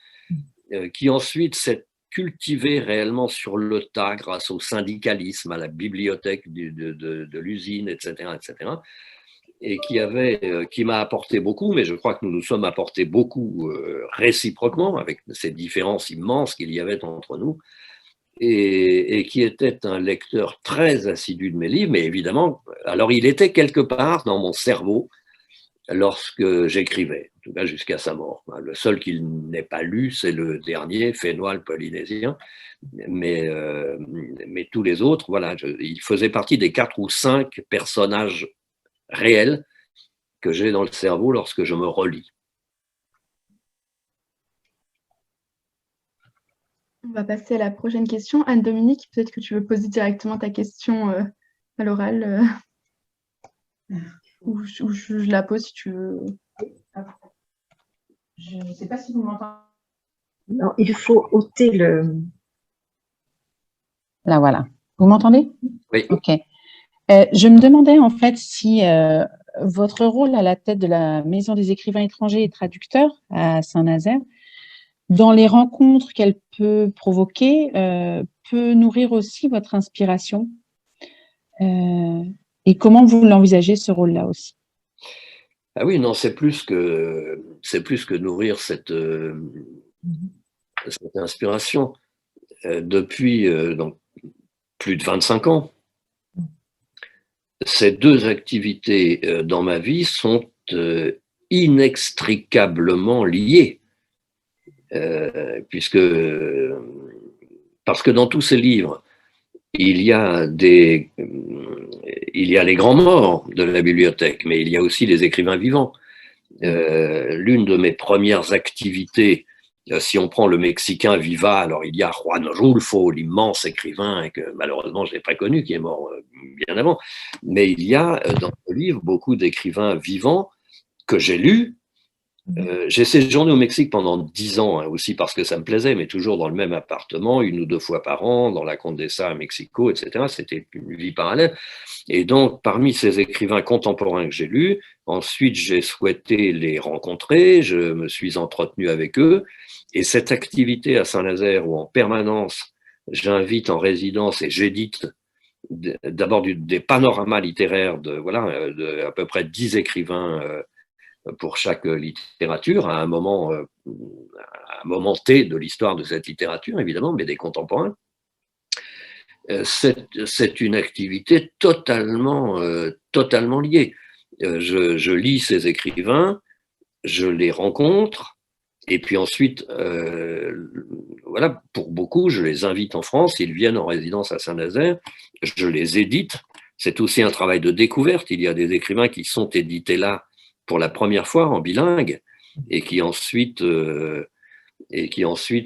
qui ensuite s'est cultivé réellement sur le tas grâce au syndicalisme, à la bibliothèque de l'usine, etc., etc., et qui m'a apporté beaucoup, mais je crois que nous nous sommes apportés beaucoup réciproquement, avec ces différences immenses qu'il y avait entre nous, et qui était un lecteur très assidu de mes livres, mais évidemment, alors il était quelque part dans mon cerveau lorsque j'écrivais, en tout cas jusqu'à sa mort. Le seul qu'il n'ait pas lu, c'est le dernier, Fénois le Polynésien, mais tous les autres, voilà, il faisait partie des 4 ou 5 personnages réels que j'ai dans le cerveau lorsque je me relis. On va passer à la prochaine question. Anne-Dominique, peut-être que tu veux poser directement ta question à l'oral ou je la pose si tu veux. Je ne sais pas si vous m'entendez. Non, il faut ôter le... Là, voilà. Vous m'entendez? Oui. Ok. Je me demandais en fait si votre rôle à la tête de la Maison des écrivains étrangers et traducteurs à Saint-Nazaire, dans les rencontres qu'elle peut provoquer, peut nourrir aussi votre inspiration. Et comment vous l'envisagez, ce rôle-là aussi? Ah oui, non, c'est plus que nourrir cette inspiration. Depuis donc, plus de 25 ans, ces 2 activités dans ma vie sont inextricablement liées. Parce que dans tous ces livres, il y a les grands morts de la bibliothèque, mais il y a aussi les écrivains vivants. L'une de mes premières activités, si on prend le Mexicain Viva, alors il y a Juan Rulfo, l'immense écrivain, et que malheureusement je n'ai pas connu, qui est mort bien avant, mais il y a dans ce livre beaucoup d'écrivains vivants que j'ai lus. J'ai séjourné au Mexique pendant 10 ans, aussi parce que ça me plaisait, mais toujours dans le même appartement, 1 ou 2 fois par an, dans la Condesa à Mexico, etc. C'était une vie parallèle. Et donc, parmi ces écrivains contemporains que j'ai lus, ensuite j'ai souhaité les rencontrer, je me suis entretenu avec eux. Et cette activité à Saint-Nazaire, où en permanence j'invite en résidence et j'édite d'abord des panoramas littéraires de à peu près 10 écrivains pour chaque littérature, à un moment T de l'histoire de cette littérature, évidemment, mais des contemporains. c'est une activité totalement, totalement liée. Je lis ces écrivains, je les rencontre, et puis ensuite, voilà, pour beaucoup, je les invite en France, ils viennent en résidence à Saint-Nazaire, je les édite. C'est aussi un travail de découverte. Il y a des écrivains qui sont édités là pour la première fois en bilingue et qui ensuite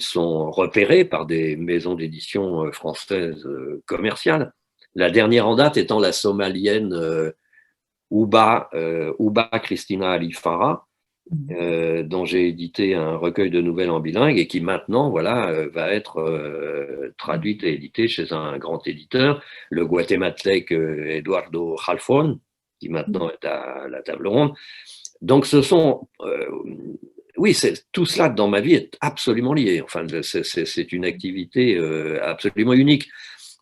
sont repérés par des maisons d'édition françaises commerciales. La dernière en date étant la somalienne Ouba Christina Ali Farah, dont j'ai édité un recueil de nouvelles en bilingue et qui maintenant va être traduite et éditée chez un grand éditeur, le guatémaltèque Eduardo Halfon, qui maintenant est à la table ronde. Donc ce sont oui, tout cela dans ma vie est absolument lié. Enfin, c'est une activité absolument unique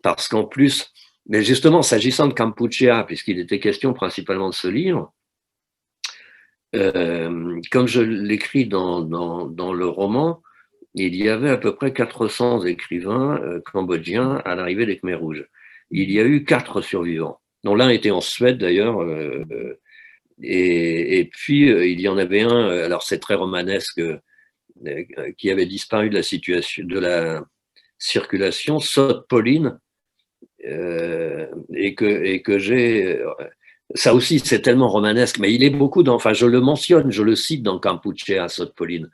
parce qu'en plus, mais justement, s'agissant de Kampuchea, puisqu'il était question principalement de ce livre, comme je l'écris dans le roman, il y avait à peu près 400 écrivains cambodgiens à l'arrivée des Khmers rouges. Il y a eu 4 survivants, dont l'un était en Suède d'ailleurs, et puis il y en avait un, alors c'est très romanesque, qui avait disparu de la situation, de la circulation, Sot Pauline, et que j'ai. Ça aussi, c'est tellement romanesque, mais il est beaucoup dans. Enfin, je le mentionne, je le cite dans Kampuchea, Sot Pauline.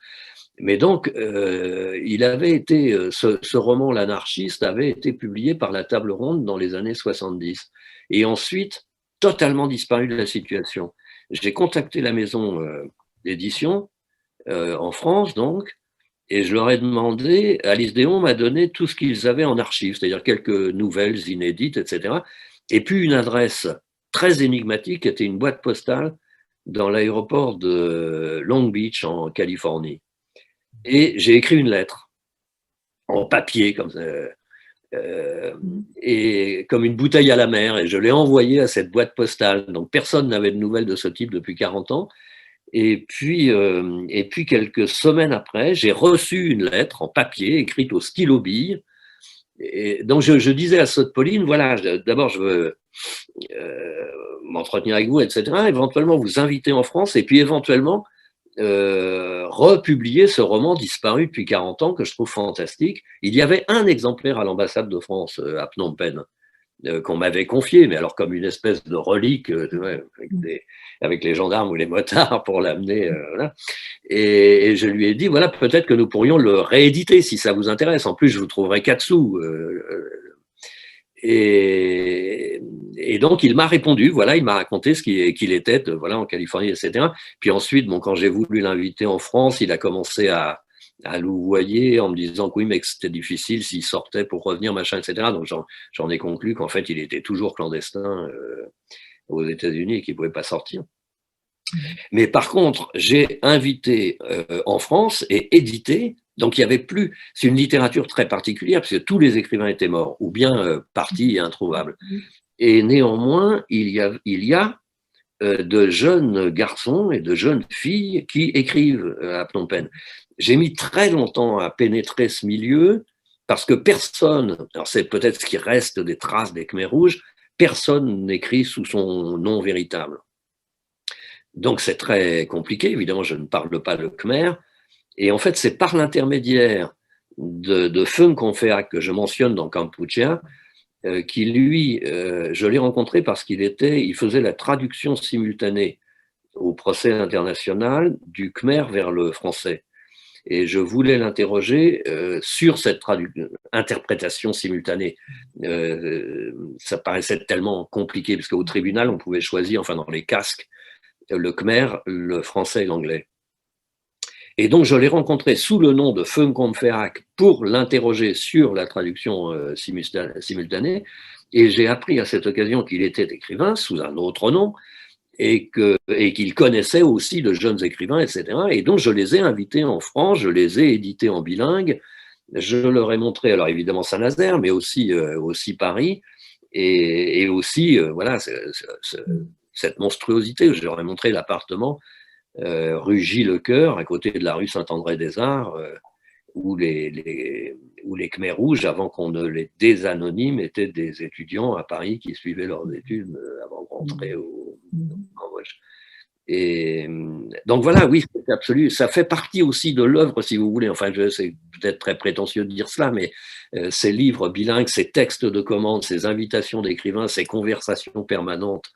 Mais donc, il avait été, ce roman, L'anarchiste, avait été publié par la Table Ronde dans les années 70. Et ensuite, totalement disparu de la situation. J'ai contacté la maison d'édition en France, donc, et je leur ai demandé, Alice Déon m'a donné tout ce qu'ils avaient en archive, c'est-à-dire quelques nouvelles inédites, etc. Et puis une adresse très énigmatique qui était une boîte postale dans l'aéroport de Long Beach en Californie. Et j'ai écrit une lettre en papier, comme ça, et comme une bouteille à la mer, et je l'ai envoyée à cette boîte postale. Donc personne n'avait de nouvelles de ce type depuis 40 ans. Et puis quelques semaines après, j'ai reçu une lettre en papier écrite au stylo bille. Et donc je disais à Sot Pauline, voilà, d'abord je veux m'entretenir avec vous, etc. Éventuellement vous inviter en France et puis éventuellement republier ce roman disparu depuis 40 ans que je trouve fantastique. Il y avait un exemplaire à l'ambassade de France à Phnom Penh qu'on m'avait confié, mais alors comme une espèce de relique avec les gendarmes ou les motards pour l'amener. Voilà. Et je lui ai dit, voilà, peut-être que nous pourrions le rééditer si ça vous intéresse. En plus, je vous trouverai 4 sous. Et donc, il m'a répondu, voilà, il m'a raconté ce qu'il était voilà, en Californie, etc. Puis ensuite, bon, quand j'ai voulu l'inviter en France, il a commencé à louvoyer en me disant que oui, mais que c'était difficile s'il sortait pour revenir, machin, etc. Donc, j'en ai conclu qu'en fait, il était toujours clandestin aux États-Unis et qu'il ne pouvait pas sortir. Mais par contre, j'ai invité en France et édité. Donc, il n'y avait plus. C'est une littérature très particulière parce que tous les écrivains étaient morts ou bien partis et introuvables. Et néanmoins, il y a de jeunes garçons et de jeunes filles qui écrivent à Phnom Penh. J'ai mis très longtemps à pénétrer ce milieu parce que personne, alors c'est peut-être ce qui reste des traces des Khmers rouges, personne n'écrit sous son nom véritable. Donc c'est très compliqué, évidemment je ne parle pas le Khmer, et en fait c'est par l'intermédiaire de Fung Konféak que je mentionne dans Kampuchea, qui lui, je l'ai rencontré parce il faisait la traduction simultanée au procès international du Khmer vers le français. Et je voulais l'interroger sur cette interprétation simultanée. Ça paraissait tellement compliqué, parce qu'au tribunal, on pouvait choisir, enfin dans les casques, le Khmer, le français et l'anglais. Et donc, je l'ai rencontré sous le nom de Fung Konféak pour l'interroger sur la traduction simultanée. Et j'ai appris à cette occasion qu'il était écrivain sous un autre nom et qu'il connaissait aussi de jeunes écrivains, etc. Et donc, je les ai invités en France, je les ai édités en bilingue. Je leur ai montré, alors évidemment Saint-Nazaire, mais aussi Paris, et aussi, voilà, cette monstruosité. Je leur ai montré l'appartement rue Gilles-Lecoeur, à côté de la rue Saint-André-des-Arts, où les où les Khmers rouges, avant qu'on ne les désanonyme, étaient des étudiants à Paris qui suivaient leurs études avant de rentrer au Cambodge. Et donc voilà, oui, c'est absolu. Ça fait partie aussi de l'œuvre, si vous voulez. Enfin, c'est peut-être très prétentieux de dire cela, mais ces livres bilingues, ces textes de commande, ces invitations d'écrivains, ces conversations permanentes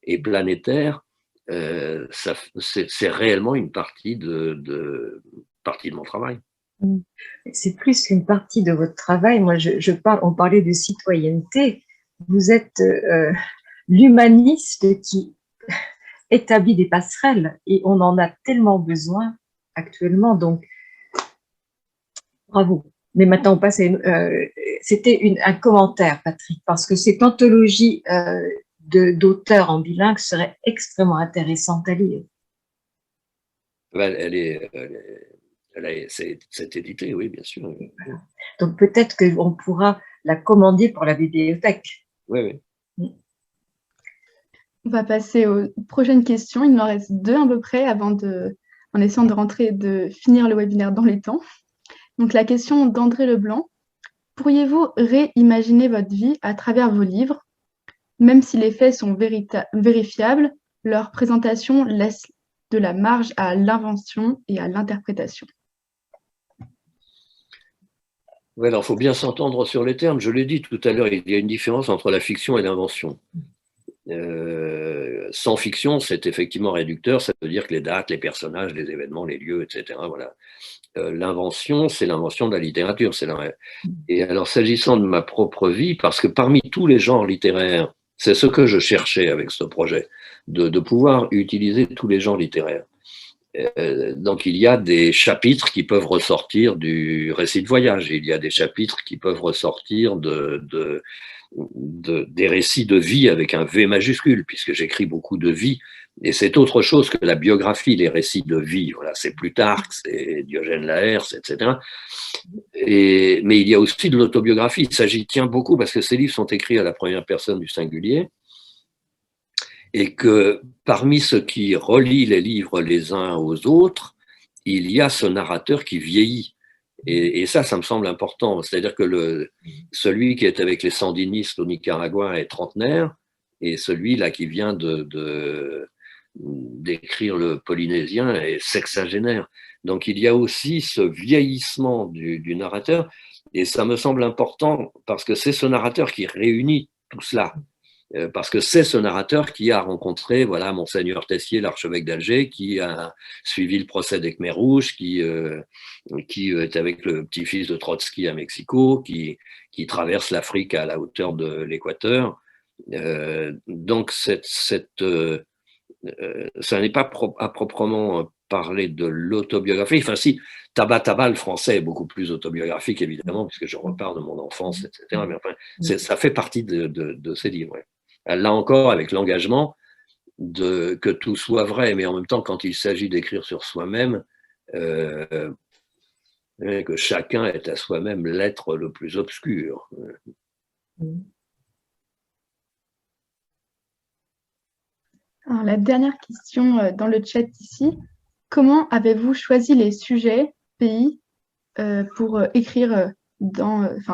et planétaires, c'est réellement une partie de mon travail. C'est plus qu'une partie de votre travail. Moi, on parlait de citoyenneté. Vous êtes l'humaniste qui établit des passerelles et on en a tellement besoin actuellement. Donc, bravo. Mais maintenant, on passe à c'était un commentaire, Patrick, parce que cette anthologie d'auteurs en bilingue serait extrêmement intéressante à lire. C'est édité, oui, bien sûr. Voilà. Donc peut-être qu'on pourra la commander pour la bibliothèque. Oui, oui. On va passer aux prochaines questions. Il nous en reste 2 à peu près en essayant de finir le webinaire dans les temps. Donc la question d'André Leblanc. Pourriez-vous réimaginer votre vie à travers vos livres? Même si les faits sont vérifiables, leur présentation laisse de la marge à l'invention et à l'interprétation. Ouais, alors, il faut bien s'entendre sur les termes. Je l'ai dit tout à l'heure, il y a une différence entre la fiction et l'invention. Sans fiction, c'est effectivement réducteur. Ça veut dire que les dates, les personnages, les événements, les lieux, etc. Voilà. L'invention, c'est l'invention de la littérature. Et alors, s'agissant de ma propre vie, parce que parmi tous les genres littéraires, c'est ce que je cherchais avec ce projet, de pouvoir utiliser tous les genres littéraires. Donc il y a des chapitres qui peuvent ressortir du récit de voyage, il y a des chapitres qui peuvent ressortir des récits de vie avec un V majuscule, puisque j'écris beaucoup de vie, et c'est autre chose que la biographie, les récits de vie. Voilà, c'est Plutarque, c'est Diogène Laërce, etc. Mais il y a aussi de l'autobiographie. Ça, j'y tiens beaucoup parce que ces livres sont écrits à la première personne du singulier, et que parmi ceux qui relient les livres les uns aux autres, il y a ce narrateur qui vieillit. Et ça me semble important. C'est-à-dire que celui qui est avec les sandinistes au Nicaragua est trentenaire, et celui-là qui vient d'écrire le polynésien est sexagénaire. Donc il y a aussi ce vieillissement du narrateur, et ça me semble important parce que c'est ce narrateur qui réunit tout cela. Parce que c'est ce narrateur qui a rencontré Monseigneur Tessier, l'archevêque d'Alger, qui a suivi le procès des Khmers rouges, qui est avec le petit-fils de Trotsky à Mexico, qui traverse l'Afrique à la hauteur de l'Équateur. Donc, ça n'est pas à proprement parler de l'autobiographie. Enfin, si, Taba, le français est beaucoup plus autobiographique, évidemment, puisque je repars de mon enfance, etc. Mais enfin, ça fait partie de ces livres. Ouais. Là encore, avec l'engagement que tout soit vrai, mais en même temps, quand il s'agit d'écrire sur soi-même, que chacun est à soi-même l'être le plus obscur. Alors, la dernière question dans le chat ici. Comment avez-vous choisi les sujets, pays, pour écrire,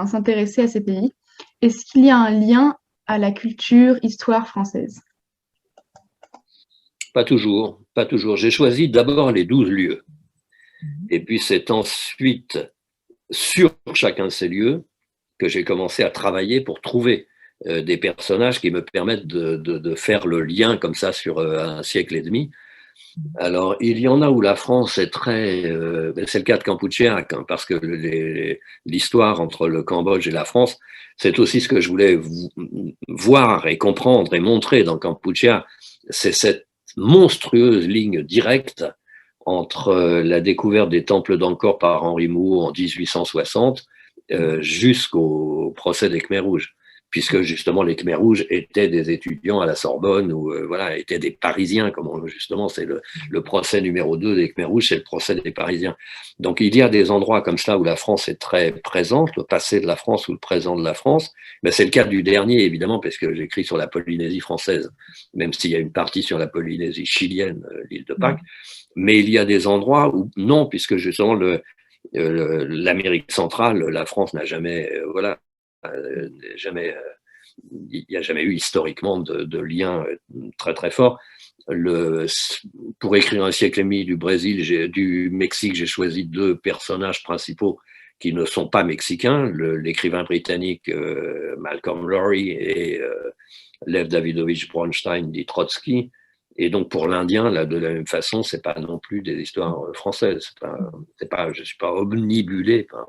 s'intéresser à ces pays? Est-ce qu'il y a un lien à la culture, histoire française? Pas toujours, pas toujours. J'ai choisi d'abord les 12 lieux. Et puis c'est ensuite sur chacun de ces lieux que j'ai commencé à travailler pour trouver des personnages qui me permettent de faire le lien comme ça sur un siècle et demi. Alors, il y en a où la France est c'est le cas de Kampuchea, parce que l'histoire entre le Cambodge et la France, c'est aussi ce que je voulais voir et comprendre et montrer dans Kampuchea, c'est cette monstrueuse ligne directe entre la découverte des temples d'Angkor par Henri Mouhot en 1860 jusqu'au procès des Khmers rouges, puisque justement les Khmers rouges étaient des étudiants à la Sorbonne, ou étaient des Parisiens, justement c'est le procès numéro 2 des Khmers rouges, c'est le procès des Parisiens. Donc il y a des endroits comme ça où la France est très présente, le passé de la France ou le présent de la France. Mais c'est le cas du dernier, évidemment, parce que j'écris sur la Polynésie française, même s'il y a une partie sur la Polynésie chilienne, l'île de Pâques. Mais il y a des endroits où non, puisque justement L'Amérique centrale, la France n'a jamais, il n'y a jamais eu historiquement de lien très très fort. Pour écrire un siècle et demi du du Mexique, j'ai choisi deux personnages principaux qui ne sont pas mexicains, l'écrivain britannique Malcolm Lowry et Lev Davidovich Bronstein dit Trotsky. Et donc pour l'Indien, là, de la même façon, c'est pas non plus des histoires françaises. Je suis pas omnibulé par.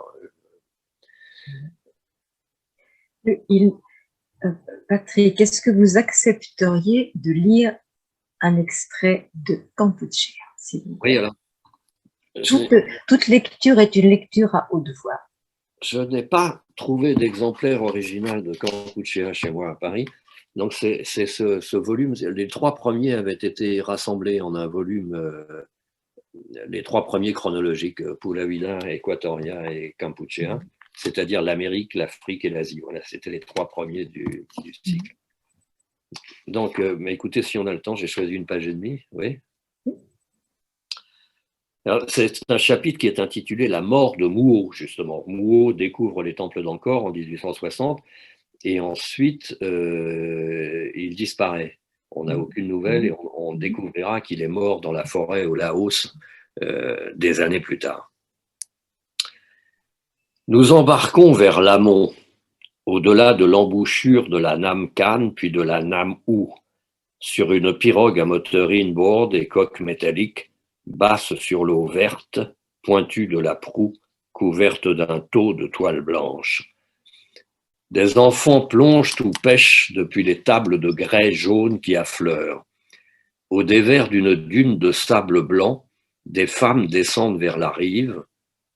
Patrick, est-ce que vous accepteriez de lire un extrait de Kampuchea, s'il vous plaît? Oui, alors. Toute lecture est une lecture à haute voix. Je n'ai pas trouvé d'exemplaire original de Kampuchea chez moi à Paris. Donc c'est ce volume. Les trois premiers avaient été rassemblés en un volume, les trois premiers chronologiques, Pula Vida, Equatoria et Kampuchea, c'est-à-dire l'Amérique, l'Afrique et l'Asie. Voilà, c'était les trois premiers du cycle. Donc, mais écoutez, si on a le temps, j'ai choisi une page et demie. Oui. C'est un chapitre qui est intitulé La mort de Mouo, justement. Mouo découvre les temples d'Angkor en 1860 et ensuite il disparaît. On n'a aucune nouvelle et on découvrira qu'il est mort dans la forêt au Laos des années plus tard. Nous embarquons vers l'amont, au-delà de l'embouchure de la Nam Khan puis de la Nam U, sur une pirogue à moteur inboard et coque métallique, basse sur l'eau verte, pointue de la proue, couverte d'un taux de toile blanche. Des enfants plongent ou pêchent depuis les tables de grès jaune qui affleurent. Au dévers d'une dune de sable blanc, des femmes descendent vers la rive,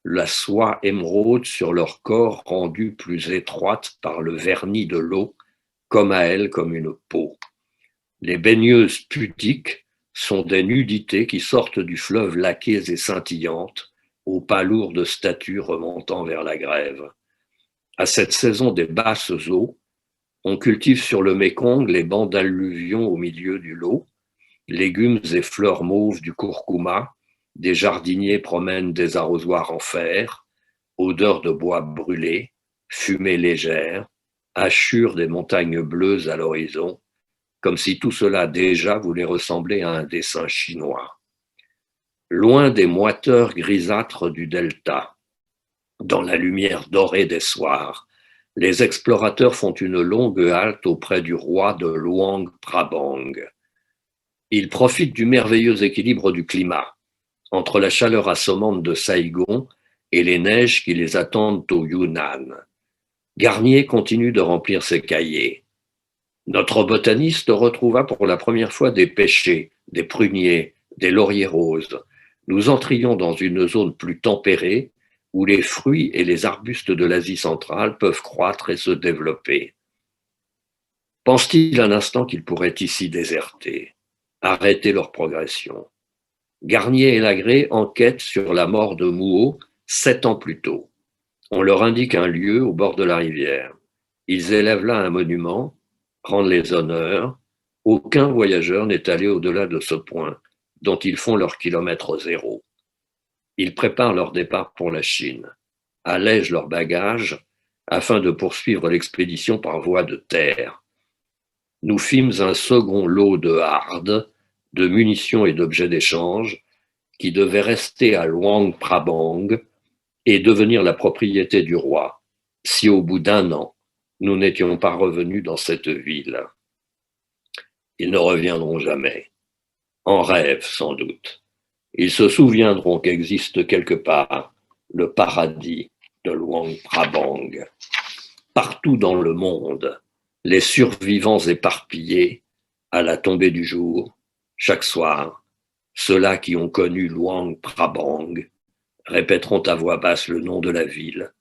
la soie émeraude sur leur corps rendue plus étroite par le vernis de l'eau, comme à elles comme une peau. Les baigneuses pudiques sont des nudités qui sortent du fleuve laquées et scintillantes, aux pas lourds de statues remontant vers la grève. À cette saison des basses eaux, on cultive sur le Mékong les bancs d'alluvions au milieu du lot, légumes et fleurs mauves du curcuma, des jardiniers promènent des arrosoirs en fer, odeur de bois brûlé, fumée légère, hachure des montagnes bleues à l'horizon, comme si tout cela déjà voulait ressembler à un dessin chinois. Loin des moiteurs grisâtres du delta, dans la lumière dorée des soirs, les explorateurs font une longue halte auprès du roi de Luang Prabang. Ils profitent du merveilleux équilibre du climat, entre la chaleur assommante de Saigon et les neiges qui les attendent au Yunnan. Garnier continue de remplir ses cahiers. Notre botaniste retrouva pour la première fois des pêchers, des pruniers, des lauriers roses. Nous entrions dans une zone plus tempérée où les fruits et les arbustes de l'Asie centrale peuvent croître et se développer. Pense-t-il un instant qu'ils pourraient ici déserter, arrêter leur progression? Garnier et Lagrée enquêtent sur la mort de Mouo 7 ans plus tôt. On leur indique un lieu au bord de la rivière. Ils élèvent là un monument, rendent les honneurs. Aucun voyageur n'est allé au-delà de ce point, dont ils font leur kilomètre zéro. Ils préparent leur départ pour la Chine, allègent leurs bagages afin de poursuivre l'expédition par voie de terre. Nous fîmes un second lot de hardes, de munitions et d'objets d'échange qui devaient rester à Luang Prabang et devenir la propriété du roi, si au bout d'1 an, nous n'étions pas revenus dans cette ville. Ils ne reviendront jamais. En rêve, sans doute. Ils se souviendront qu'existe quelque part le paradis de Luang Prabang. Partout dans le monde, les survivants éparpillés, à la tombée du jour, chaque soir, ceux-là qui ont connu Luang Prabang répéteront à voix basse le nom de la ville,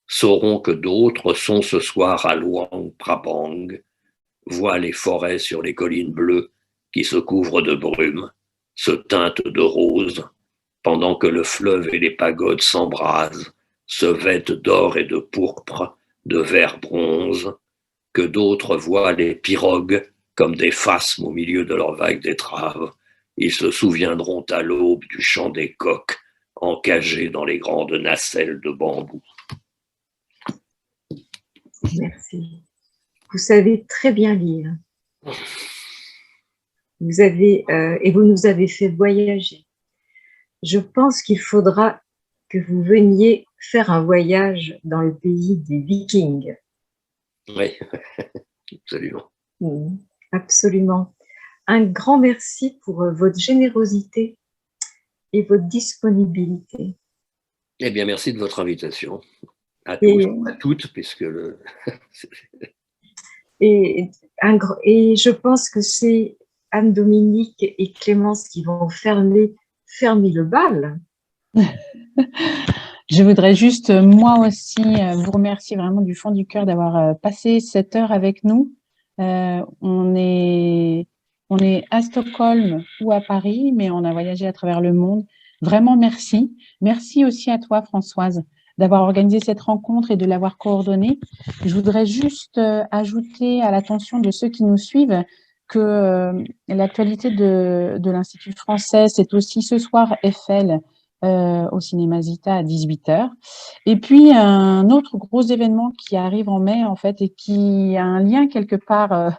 sauront que d'autres sont ce soir à Luang Prabang, voient les forêts sur les collines bleues qui se couvrent de brume, se teintent de rose, pendant que le fleuve et les pagodes s'embrasent, se vêtent d'or et de pourpre, de vert bronze, que d'autres voient les pirogues comme des phasmes au milieu de leurs vagues d'étraves. Ils se souviendront à l'aube du chant des coqs encagés dans les grandes nacelles de bambou. Merci. Vous savez très bien lire. Vous avez, et vous nous avez fait voyager. Je pense qu'il faudra que vous veniez faire un voyage dans le pays des Vikings. Oui, absolument. Absolument. Un grand merci pour votre générosité et votre disponibilité. Eh bien, merci de votre invitation à tous, à toutes, puisque et je pense que c'est Anne-Dominique et Clémence qui vont fermer le bal. Je voudrais juste, moi aussi, vous remercier vraiment du fond du cœur d'avoir passé cette heure avec nous. On est à Stockholm ou à Paris, mais on a voyagé à travers le monde. Vraiment, merci. Merci aussi à toi, Françoise, d'avoir organisé cette rencontre et de l'avoir coordonnée. Je voudrais juste ajouter à l'attention de ceux qui nous suivent que l'actualité de l'Institut français, c'est aussi ce soir Eiffel au cinéma Zita à 18h. Et puis, un autre gros événement qui arrive en mai, en fait, et qui a un lien quelque part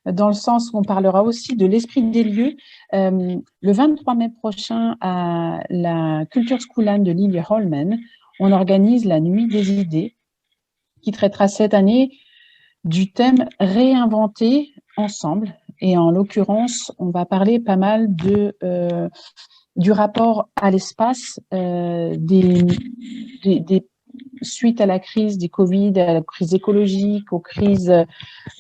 dans le sens où on parlera aussi de l'esprit des lieux. Le 23 mai prochain, à la Kulturskolan de Liljeholmen, on organise la Nuit des idées, qui traitera cette année du thème « Réinventer ensemble ». Et en l'occurrence, on va parler pas mal du rapport à l'espace, suite à la crise du Covid, à la crise écologique, aux crises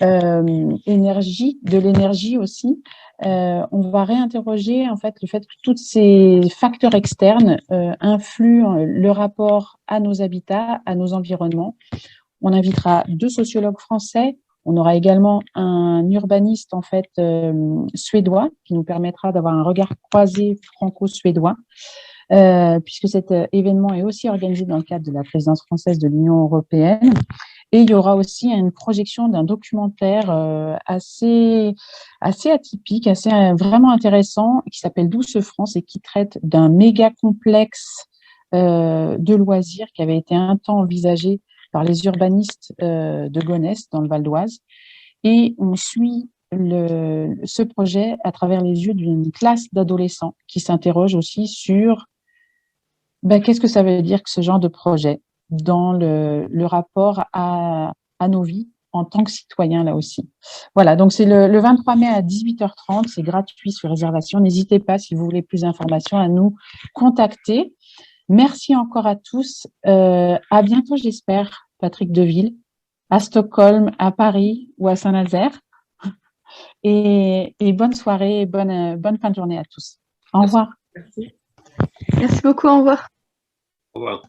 de l'énergie aussi. On va réinterroger en fait le fait que tous ces facteurs externes influent le rapport à nos habitats, à nos environnements. On invitera 2 sociologues français. On aura également un urbaniste en fait suédois qui nous permettra d'avoir un regard croisé franco-suédois, puisque cet événement est aussi organisé dans le cadre de la présidence française de l'Union européenne. Et il y aura aussi une projection d'un documentaire assez atypique, vraiment intéressant, qui s'appelle Douce France et qui traite d'un méga complexe de loisirs qui avait été un temps envisagé par les urbanistes de Gonesse, dans le Val d'Oise. Et on suit ce projet à travers les yeux d'une classe d'adolescents qui s'interrogent aussi sur qu'est-ce que ça veut dire que ce genre de projet dans le rapport à nos vies en tant que citoyens, là aussi. Voilà, donc c'est le 23 mai à 18h30, c'est gratuit sur réservation. N'hésitez pas, si vous voulez plus d'informations, à nous contacter. Merci encore à tous. À bientôt, j'espère, Patrick Deville, à Stockholm, à Paris ou à Saint-Nazaire. Et bonne soirée et bonne fin de journée à tous. Au revoir. Merci. Merci beaucoup, au revoir. Au revoir.